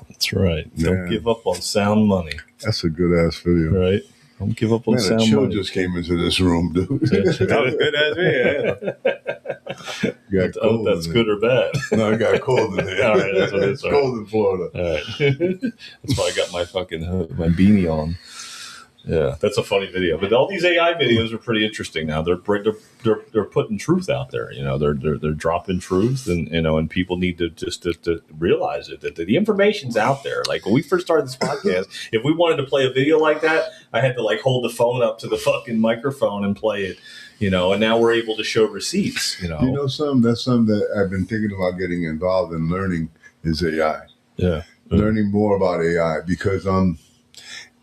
That's right. Don't give up on sound money. That's a good-ass video. Right. Don't give up on sound chill money. Just came into this room, dude. That was good as me. I don't know if that's good or bad. No, I got cold in here. All right, that's what it's cold in Florida. All right. That's why I got my fucking my beanie on. Yeah, that's a funny video. But all these AI videos are pretty interesting now. They're putting truth out there. They're dropping truth, and people need to just to realize it that the information's out there. Like when we first started this podcast, if we wanted to play a video like that, I had to like hold the phone up to the fucking microphone and play it. And now we're able to show receipts. That's something that I've been thinking about getting involved in learning is AI. Yeah, learning more about AI because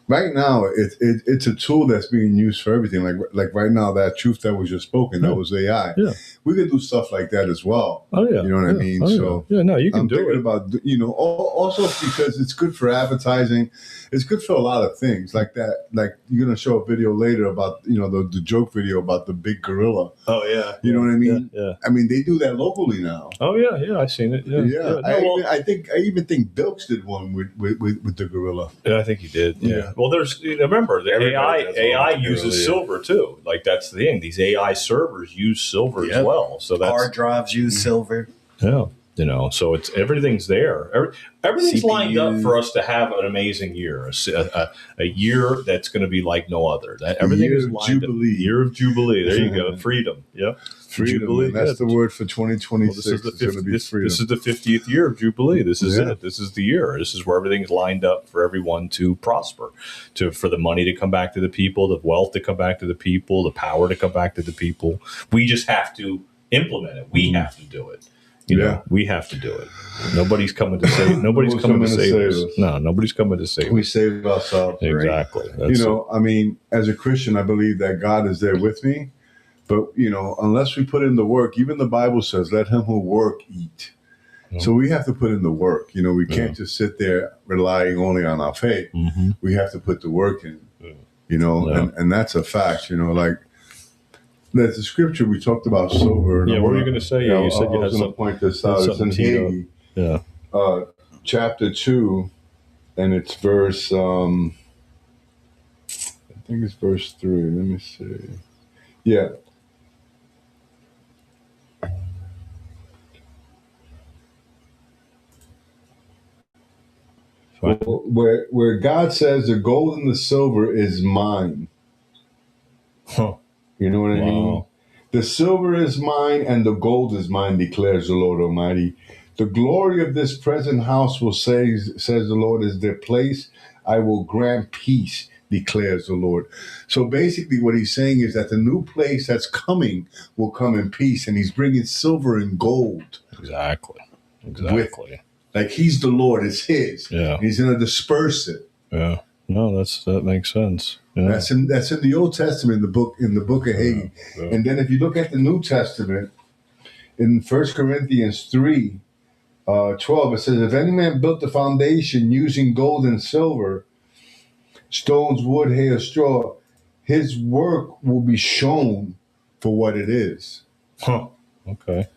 right now it's a tool that's being used for everything. Like right now, that truth that was just spoken, that was AI. Yeah. We could do stuff like that as well. Oh yeah, you know what I mean. Oh, yeah, no, you can I'm do thinking it. about also because it's good for advertising. It's good for a lot of things like that. Like you're gonna show a video later about the joke video about the big gorilla. Oh yeah, you know what I mean. Yeah. I mean they do that locally now. Oh yeah, I've seen it. Yeah. I even think Bilks did one with the gorilla. Yeah, I think he did. Yeah. Well, remember the AI uses silver too. Like that's the thing. These AI servers use silver as well. So that's hard drives use silver. Yeah. So everything's there. Everything's CPU. lined up for us to have an amazing year, a year that's going to be like no other. Everything is lined up. Year of Jubilee. There you go. Freedom. Yeah. Freedom. Jubilee. That's the word for 2026. This is the 50th year of Jubilee. This is it. This is the year. This is where everything's lined up for everyone to prosper, for the money to come back to the people, the wealth to come back to the people, the power to come back to the people. We just have to implement it. We have to do it. We have to do it. Nobody's coming to save. Nobody's coming to save us. No, nobody's coming to save us. We save ourselves. Exactly. Right? I mean, as a Christian, I believe that God is there with me. But unless we put in the work, even the Bible says, "Let him who work eat." Mm-hmm. So we have to put in the work. We can't just sit there relying only on our faith. Mm-hmm. We have to put the work in. And that's a fact. Like. There's a scripture we talked about silver. Yeah, what were you going to say? You said you had something to point this out. It's in Haggai, chapter 2, and it's verse. I think it's verse 3. Let me see. Yeah. Where God says the gold and the silver is mine. Huh. You know what I mean? The silver is mine and the gold is mine, declares the Lord Almighty. The glory of this present house will say, says the Lord, is their place. I will grant peace, declares the Lord. So basically what he's saying is that the new place that's coming will come in peace. And he's bringing silver and gold. Exactly. Like he's the Lord, it's his. Yeah. He's going to disperse it. Yeah. No, that makes sense. Yeah. That's in the Old Testament, in the book of Haggai. Yeah. And then if you look at the New Testament, in 1 Corinthians 3, 12, it says, if any man built the foundation using gold and silver, stones, wood, hay, or straw, his work will be shown for what it is. Huh. Okay.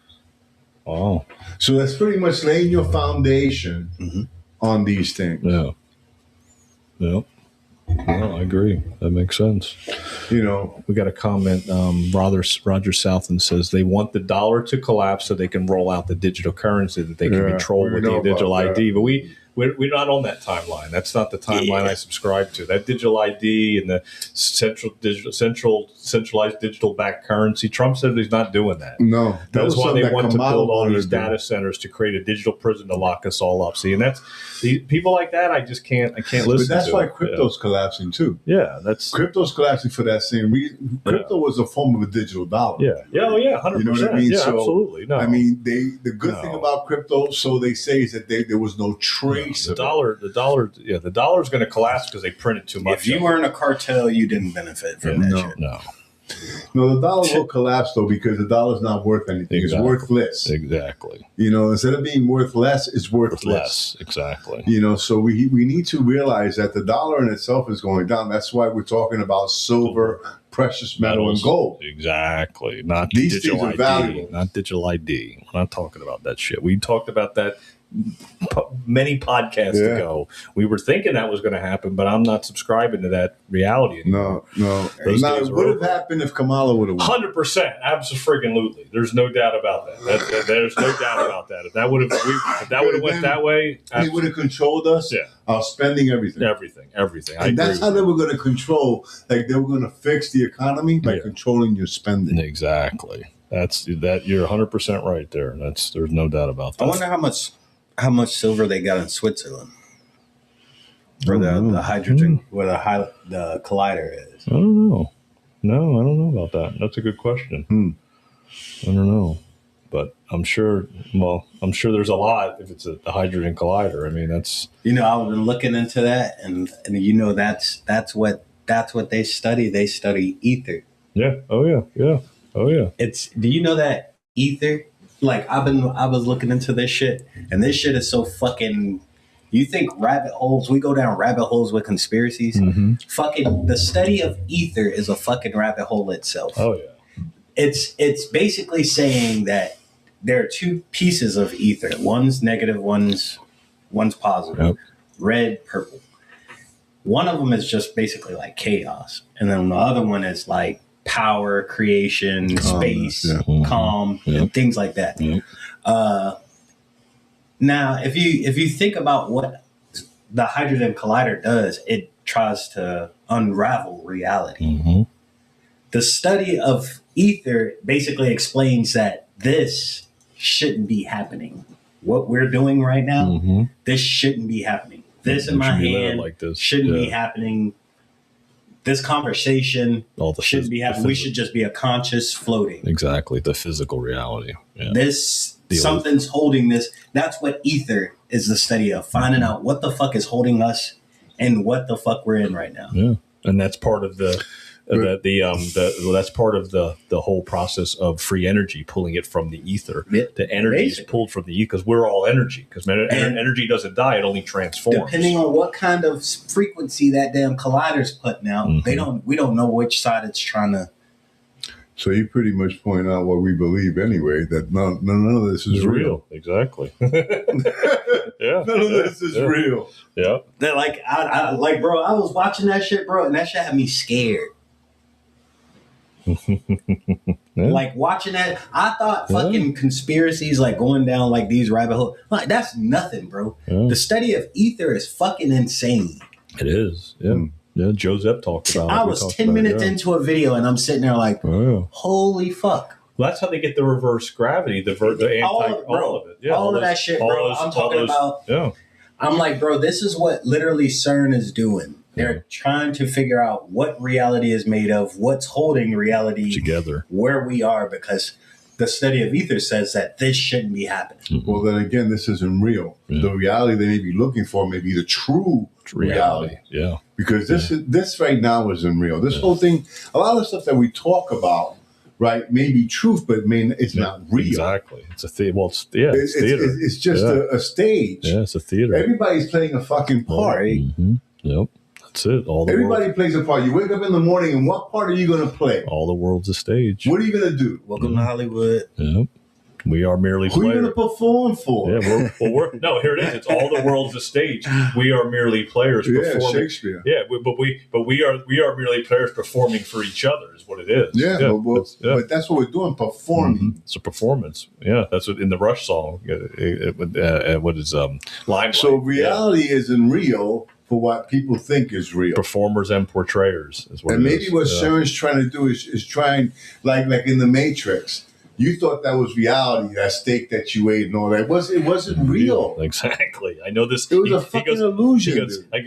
Wow. So that's pretty much laying your foundation on these things. Yeah. Yeah. No, I agree. That makes sense. We got a comment. Roger Southland says they want the dollar to collapse so they can roll out the digital currency that they can control with the digital ID. But we're not on that timeline. That's not the timeline I subscribe to. That digital ID and the centralized digital backed currency. Trump said he's not doing that. No, that's why they want to build all these data centers to create a digital prison to lock us all up. See, and that's people like that. I just can't. I can't listen. But that's to why crypto's collapsing too. Yeah, that's crypto's collapsing for that same reason. Crypto was a form of a digital dollar. Yeah. Yeah. Oh yeah. 100%. You know what I mean? Yeah, so, absolutely. No. I mean, the good thing about crypto, so they say, is that there was no trace. The dollar is going to collapse because they printed too much. If you were in a cartel, you didn't benefit from that shit. No, the dollar will collapse though because the dollar's not worth anything. Exactly. It's worthless. Exactly. Instead of being worth less, it's worth less. Exactly. So we need to realize that the dollar in itself is going down. That's why we're talking about silver, precious metal, and gold. Exactly. Not these digital things are ID. valuable. Not digital ID. We're not talking about that shit. We talked about that many podcasts ago. We were thinking that was going to happen, but I'm not subscribing to that reality anymore. No. Those Now, days it are would have over. happened if Kamala would have won. 100%, absolutely. There's no doubt about that. There's no doubt about that. If that would have went that way, they would have controlled us. Yeah. Spending everything. Everything. And that's how they were going to control. Like they were going to fix the economy by controlling your spending. Exactly. That's that. You're 100% right there. There's no doubt about that. I wonder how much silver they got in Switzerland for the hydrogen, where the collider is. I don't know. No, I don't know about that. That's a good question. I don't know, but I'm sure. Well, I'm sure there's a lot if it's a hydrogen collider. I mean, that's I've been looking into that, and that's what they study. They study ether. Yeah. Oh yeah. Do you know that ether? Like I was looking into this shit, and this shit is so fucking. You think rabbit holes? We go down rabbit holes with conspiracies. Mm-hmm. Fucking the study of ether is a fucking rabbit hole itself. Oh yeah. It's basically saying that there are two pieces of ether. One's negative, one's positive. Yep. Red, purple. One of them is just basically like chaos, and then the other one is like power, creation, space, calm, and things like that. Now, if you think about what the hydrogen collider does, it tries to unravel reality. Mm-hmm. The study of ether basically explains that this shouldn't be happening. What we're doing right now, this shouldn't be happening. This in my hand like this. Shouldn't be happening. This conversation shouldn't be happening. We should just be a conscious floating. Exactly. The physical reality. Yeah. Something's holding this. That's what ether is, the study of finding out what the fuck is holding us and what the fuck we're in right now. Yeah. And that's part of that's part of the whole process of free energy, pulling it from the ether. The energy is pulled from the ether because we're all energy. Because energy doesn't die; it only transforms. Depending on what kind of frequency that damn collider's putting out, we don't know which side it's trying to. So you pretty much point out what we believe anyway, that none of this is real. Exactly. Yeah. None of this is real. Yeah. They're like, I bro, I was watching that shit, bro, and that shit had me scared. Like watching that, I thought fucking conspiracies, like going down like these rabbit holes, like that's nothing, bro. The study of ether is fucking insane. It is. Yeah. Yeah, Joseph talked about it. I was 10 minutes into a video and I'm sitting there like, holy fuck. Well, that's how they get the reverse gravity, the all of it. Yeah, all of that shit, bro. I'm talking about. Yeah. I'm like, bro, this is what literally CERN is doing. They're trying to figure out what reality is made of, what's holding reality together, where we are, because the study of ether says that this shouldn't be happening. Mm-hmm. Well, then again, this isn't real. Yeah. The reality they may be looking for may be the true reality. Yeah. Because this right now isn't real. This whole thing, a lot of stuff that we talk about, right, may be truth, but it's not real. Exactly. It's a theater. Well, it's theater. It's just a stage. Yeah, it's a theater. Everybody's playing a fucking part. Mm-hmm. Yep. That's it. Everybody plays a part. You wake up in the morning, and what part are you going to play? All the world's a stage. What are you going to do? Welcome to Hollywood. Yep. We are merely players. Who are you going to perform for? Yeah, here it is. It's all the world's a stage. We are merely players performing. Shakespeare. Yeah, but we are merely players performing for each other is what it is. Yeah, but that's what we're doing, performing. Mm-hmm. It's a performance. Yeah, that's what in the Rush song. What is Limelight? So reality isn't real for what people think is real. Performers and portrayers is what. And it maybe is. what CERN's trying to do is trying like in the Matrix. You thought that was reality, that steak that you ate and all that. It wasn't real. Exactly. I know this. It was a fucking illusion. I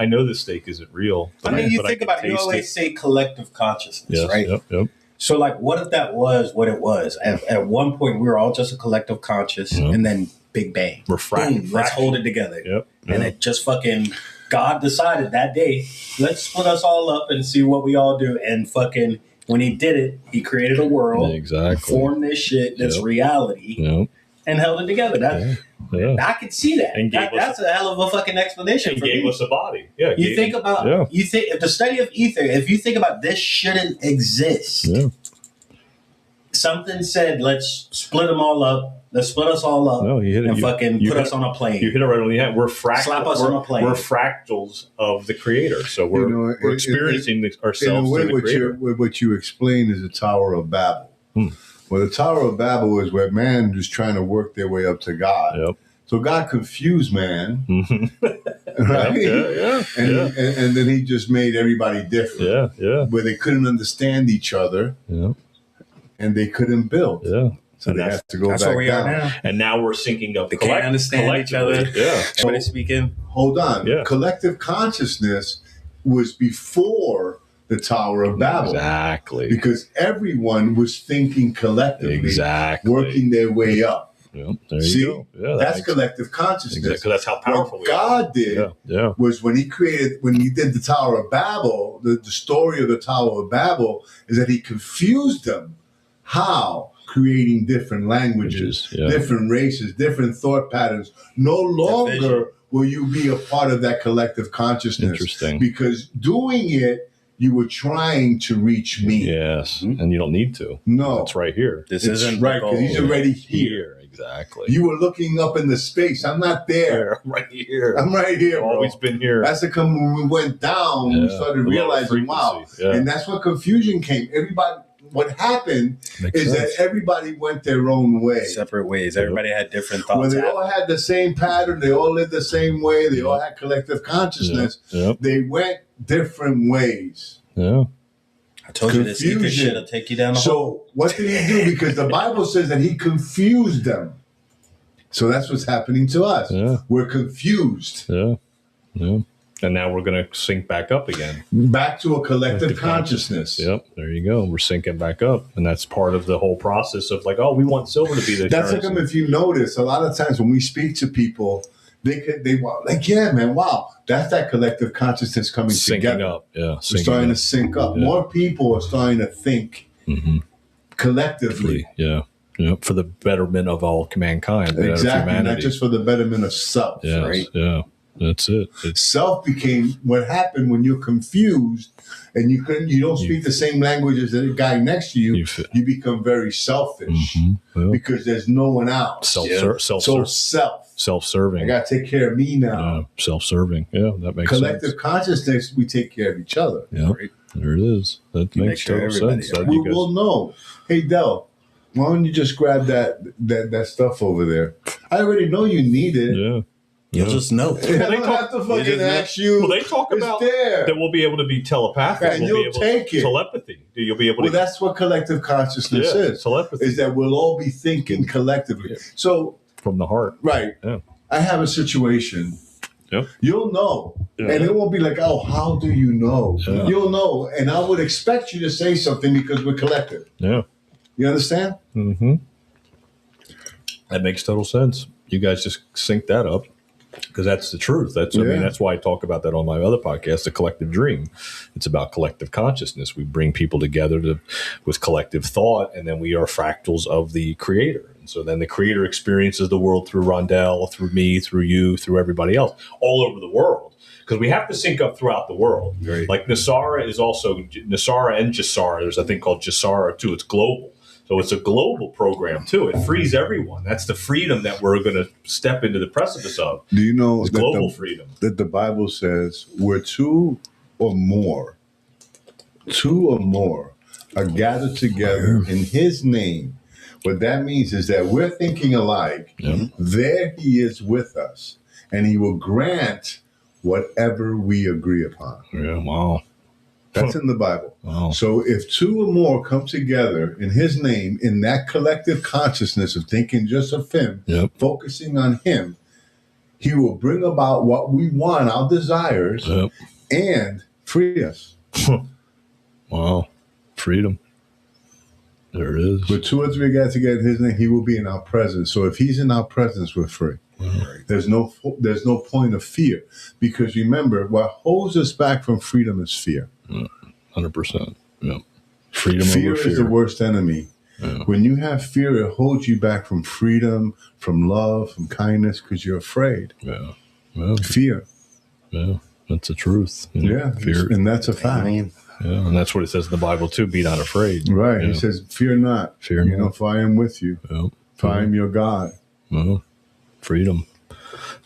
know this steak isn't real. I mean, you think about it. You always say collective consciousness, right? Yep. So, like, what if that was what it was? At one point, we were all just a collective conscious, and then Big Bang. Boom, let's hold it together. Yep. And it just fucking, God decided that day, let's split us all up and see what we all do. And fucking, when he did it, he created a world, formed this shit, this reality, and held it together. I could see that. And that's a hell of a fucking explanation. And for gave me. us a body. Yeah. You think if the study of ether, if you think about this shouldn't exist. Yeah. Something said, let's split them all up. Let's split us all up and fucking put us on a plane. You hit it right on the head. We're fractals. Slap us on a plane. We're fractals of the Creator. So we're experiencing ourselves in a way, through the Creator. what you explain is the Tower of Babel. Well, the Tower of Babel is where man is trying to work their way up to God. Yep. So God confused man, right? And then he just made everybody different. Where they couldn't understand each other. And they couldn't build. So they have to go That's back where we down. are now. And now we're syncing up. They can't understand each other. Everybody speaking. Hold on. Collective consciousness was before the Tower of Babel. Exactly. Because everyone was thinking collectively, working their way up. There you go. That's collective consciousness. Because that's how powerful what God did was when he did the Tower of Babel, the story of the Tower of Babel is that he confused them. How? Creating different languages, different races, different thought patterns. No longer will you be a part of that collective consciousness. Interesting. Because doing it, you were trying to reach me. Yes. And you don't need to. No. It's right here. This isn't right, because he's already here. Exactly. You were looking up into space. I'm not there. I'm right here. I'm right here. I've always been here. That's when we went down, we started realizing, wow. And that's what confusion came. What happened is that everybody went their own way. Separate ways. Everybody had different thoughts. Well, they all had the same pattern. They all lived the same way. They all had collective consciousness. They went different ways. I told you this secret shit will take you down the hole. So what did he do? Because the Bible says that he confused them. So that's what's happening to us. We're confused. And now we're going to sync back up again. Back to a collective consciousness. Yep. There you go. We're syncing back up. And that's part of the whole process of like, we want silver to be the That's currency. like if you notice, a lot of times when we speak to people, they want like, yeah, man, wow. That's that collective consciousness coming Syncing together. up. Yeah. We're starting to sync up. More people are starting to think collectively. For the betterment of all mankind. Exactly. Not just for the betterment of self. Right? Yeah. That's it. Self became what happened when you're confused and you don't speak the same language as the guy next to you. You become very selfish because there's no one else. Self-serving. I got to take care of me now. Self-serving. Yeah, that makes collective consciousness. We take care of each other. Yeah, right? There it is. That makes total sense. We will know. Hey, Del, why don't you just grab that stuff over there? I already know you need it. Yeah. You'll just know. I don't have to fucking ask you. Well, they talk about that we'll be able to be telepathic. And you'll take it. Telepathy. You'll be able to. Well, that's what collective consciousness is. Telepathy. Is that we'll all be thinking collectively. Yeah. So from the heart. Right. Yeah. I have a situation. Yep. You'll know. Yeah. And it won't be like, oh, how do you know? Yeah. You'll know. And I would expect you to say something because we're collective. Yeah. You understand? Mm-hmm. That makes total sense. You guys just sync that up. Because that's the truth. I mean, that's why I talk about that on my other podcast, The Collective Dream. It's about collective consciousness. We bring people together with collective thought, and then we are fractals of the Creator. And so then the Creator experiences the world through Rondell, through me, through you, through everybody else, all over the world. Because we have to sync up throughout the world. Right. Like N.E.S.A.R.A is also N.E.S.A.R.A and J.S.A.R.A. There's a thing called J.S.A.R.A too. It's global. So it's a global program, too. It frees everyone. That's the freedom that we're going to step into the precipice of. Do you know that global freedom? That the Bible says where two or more are gathered together in his name. What that means is that we're thinking alike. Yeah. There he is with us, and he will grant whatever we agree upon. Yeah, wow. That's in the Bible. Wow. So if two or more come together in his name, in that collective consciousness of thinking just of him, focusing on him, he will bring about what we want, our desires, and free us. Wow. Freedom. There it is. With two or three guys together in his name, he will be in our presence. So if he's in our presence, we're free. Right. There's no point of fear. Because remember, what holds us back from freedom is fear. 100%. Yeah. Freedom fear over fear. Is the worst enemy. Yeah. When you have fear, it holds you back from freedom, from love, from kindness, because you're afraid. Yeah. Well, fear. Yeah. That's the truth. Fear. And that's a fact. Yeah. And that's what it says in the Bible too. Be not afraid. Right. He says, fear not. Fear not. For I am with you. Yep. Find your God. Freedom.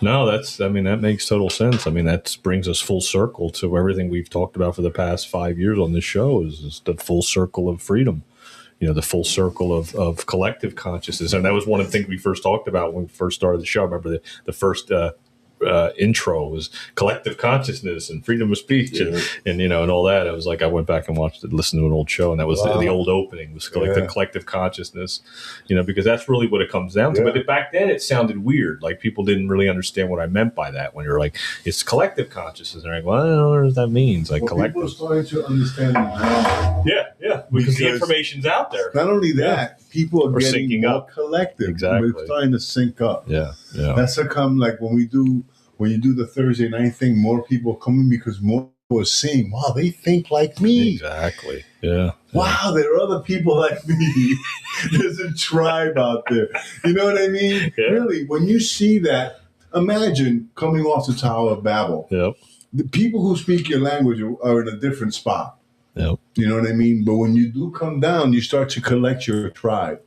No, that makes total sense. I mean, that brings us full circle to everything we've talked about for the past 5 years on this show is the full circle of freedom. The full circle of collective consciousness. And that was one of the things we first talked about when we first started the show. I remember the first intro was collective consciousness and freedom of speech and all that. I was like, I went back and listened to an old show, and that was the old opening was collective consciousness, because that's really what it comes down to. But back then it sounded weird. Like people didn't really understand what I meant by that when you're like, it's collective consciousness. And they're like, well, I don't know what that means. Like collective. People are starting to understand now. Yeah. Because the information's out there. Not only that, people are getting syncing more up. collective. Exactly. We're starting to sync up. Yeah. That's how come, like when you do the Thursday night thing, more people are coming because more people are seeing, wow, they think like me. Exactly. Yeah. Wow, there are other people like me. There's a tribe out there. You know what I mean? Yeah. Really, when you see that, imagine coming off the Tower of Babel. Yep. The people who speak your language are in a different spot. Yep. You know what I mean? But when you do come down, you start to collect your tribe.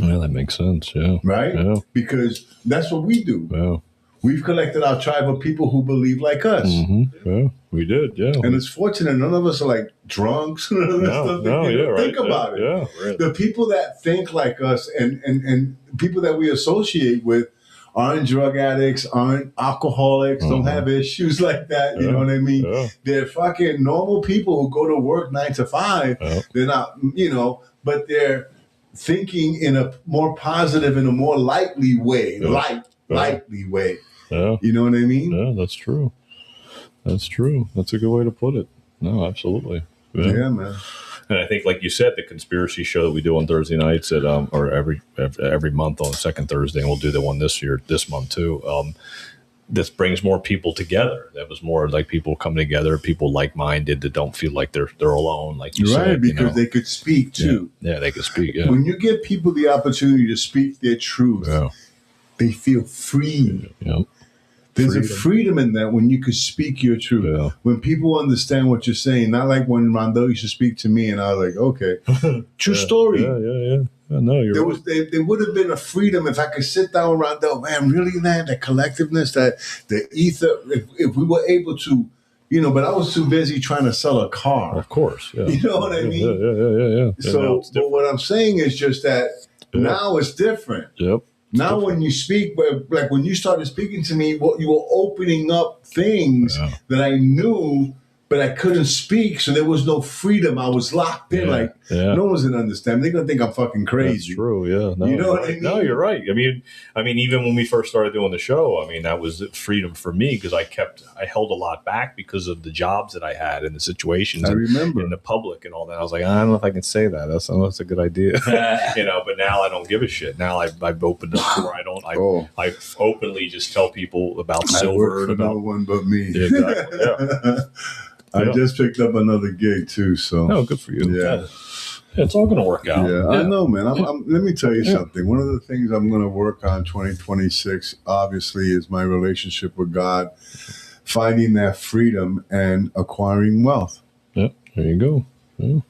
Well, that makes sense. Yeah. Right? Yeah. Because that's what we do. Yeah. We've collected our tribe of people who believe like us. Mm-hmm. Yeah, we did. Yeah. And it's fortunate none of us are like drunks. None of this stuff. Think about it. Yeah, right. The people that think like us and people that we associate with aren't drug addicts, aren't alcoholics, don't have issues like that. You know what I mean? Yeah. They're fucking normal people who go to work 9 to 5. Yeah. They're not, but they're thinking in a more positive, in a more lightly way, lightly way. Yeah. You know what I mean? Yeah, that's true. That's true. That's a good way to put it. No, absolutely. Yeah, man. And I think, like you said, the conspiracy show that we do on Thursday nights at or every month on the second Thursday, and we'll do the one this month too. This brings more people together. That was more like people come together, people like-minded that don't feel like they're alone, like you said. Right, because they could speak too. Yeah, they could speak. Yeah. When you give people the opportunity to speak their truth, they feel free. Yeah. There's a freedom in that when you could speak your truth. Yeah. When people understand what you're saying, not like when Rondell used to speak to me and I was like, okay, true story. Yeah. No, you're right. There would have been a freedom if I could sit down with Rondell, man, really, man, that collectiveness, that the ether, if we were able to, but I was too busy trying to sell a car. Of course. Yeah. You know what I mean? Yeah. So but what I'm saying is just that now it's different. Yep. Now, when you speak, like when you started speaking to me, you were opening up things that I knew, but I couldn't speak. So there was no freedom. I was locked in. No one's going to understand. They're going to think I'm fucking crazy. That's true. Yeah. No, you know what I mean? No, you're right. I mean, even when we first started doing the show, that was freedom for me because I held a lot back because of the jobs that I had and the situations. I remember in the public and all that. I was like, I don't know if I can say that. That's a good idea. But now I don't give a shit. Now I've opened up where I don't. I openly just tell people about silver. And about no one but me. Exactly. Yeah. I just picked up another gig too, so. Oh, good for you. Yeah. It's all going to work out. Yeah, I know, man. Let me tell you something. One of the things I'm going to work on 2026, obviously, is my relationship with God, finding that freedom and acquiring wealth. Yeah, there you go. Yeah.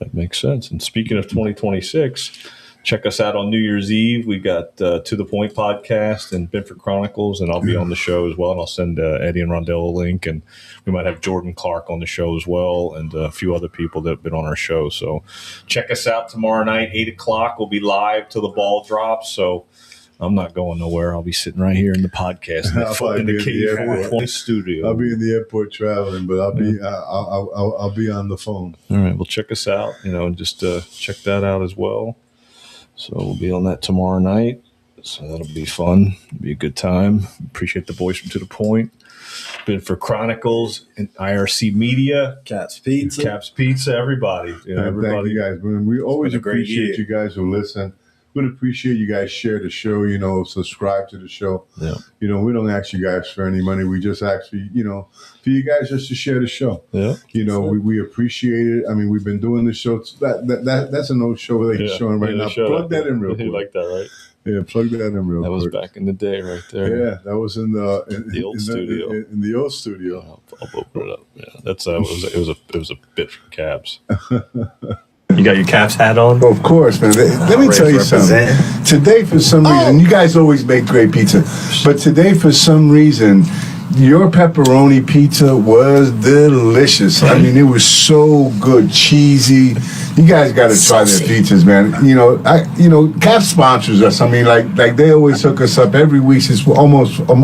That makes sense. And speaking of 2026, check us out on New Year's Eve. We got To The Point podcast and Benford Chronicles, and I'll be on the show as well. And I'll send Eddie and Rondell a link, and we might have Jordan Clark on the show as well, and a few other people that have been on our show. So check us out tomorrow night, 8 o'clock. We'll be live till the ball drops. So I'm not going nowhere. I'll be sitting right here in the podcast in the K420 studio. I'll be in the airport traveling, but I'll be on the phone. All right. Well, check us out. And just check that out as well. So we'll be on that tomorrow night. So that'll be fun. It'll be a good time. Appreciate the boys from To The Point. Benford Chronicles and IRC Media. Caps Pizza, everybody. Everybody. Thank you guys. We always appreciate you guys who listen. We'd appreciate you guys share the show, subscribe to the show. Yeah. We don't ask you guys for any money. We just ask for, for you guys just to share the show. Yeah. We appreciate it. We've been doing the show. That's an old show that he's showing right now. Plug that in real quick. You like that, right? Yeah, plug that in real quick. That was back in the day right there. Yeah, that was in the old studio. In the old studio. I'll open it up. Yeah, that's it was a bit for Cabs. You got your Caps hat on? Of course, man. Let me tell you something. Today, for some reason, you guys always make great pizza, but today, for some reason, your pepperoni pizza was delicious. I mean, it was so good, cheesy. You guys got to try their pizzas, man. Cap sponsors us. I mean, like they always hook us up every week since almost a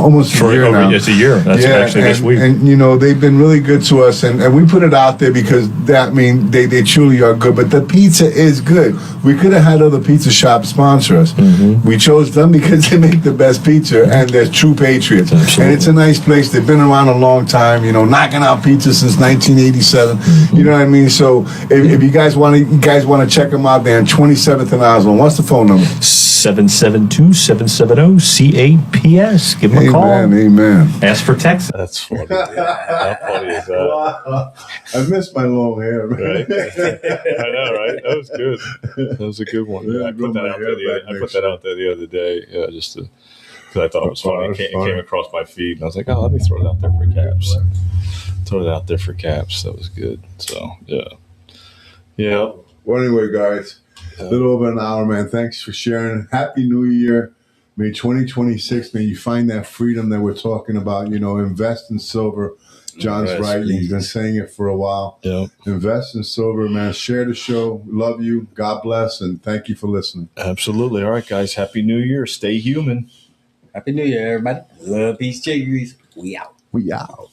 year now. It's a year. That's actually this week. And they've been really good to us, and we put it out there because they truly are good. But the pizza is good. We could have had other pizza shops sponsor us. Mm-hmm. We chose them because they make the best pizza, and they're true patriots. Absolutely. And it's a nice place. They've been around a long time, knocking out pizza since 1987. Mm-hmm. You know what I mean? So if you guys want to check them out, they're on 27th and Oslo. What's the phone number? 772-770-CAPS. Give them a call. Amen. Ask for text. That's funny. How funny is that? Wow. I miss my long hair. Right? I know, right? That was good. That was a good one. Yeah, I put that out there the other day. Yeah, just to. Because I thought it was funny. It came across my feed, and I was like, "Oh, let me throw it out there for Caps." That was good. So, yeah. Well, anyway, guys, a little over an hour, man. Thanks for sharing. Happy New Year. May 2026, may you find that freedom that we're talking about. Invest in silver. John's right. He's been saying it for a while. Yeah. Invest in silver, man. Share the show. Love you. God bless, and thank you for listening. Absolutely. All right, guys. Happy New Year. Stay human. Happy New Year, everybody. Love, peace, cheers. We out. We out.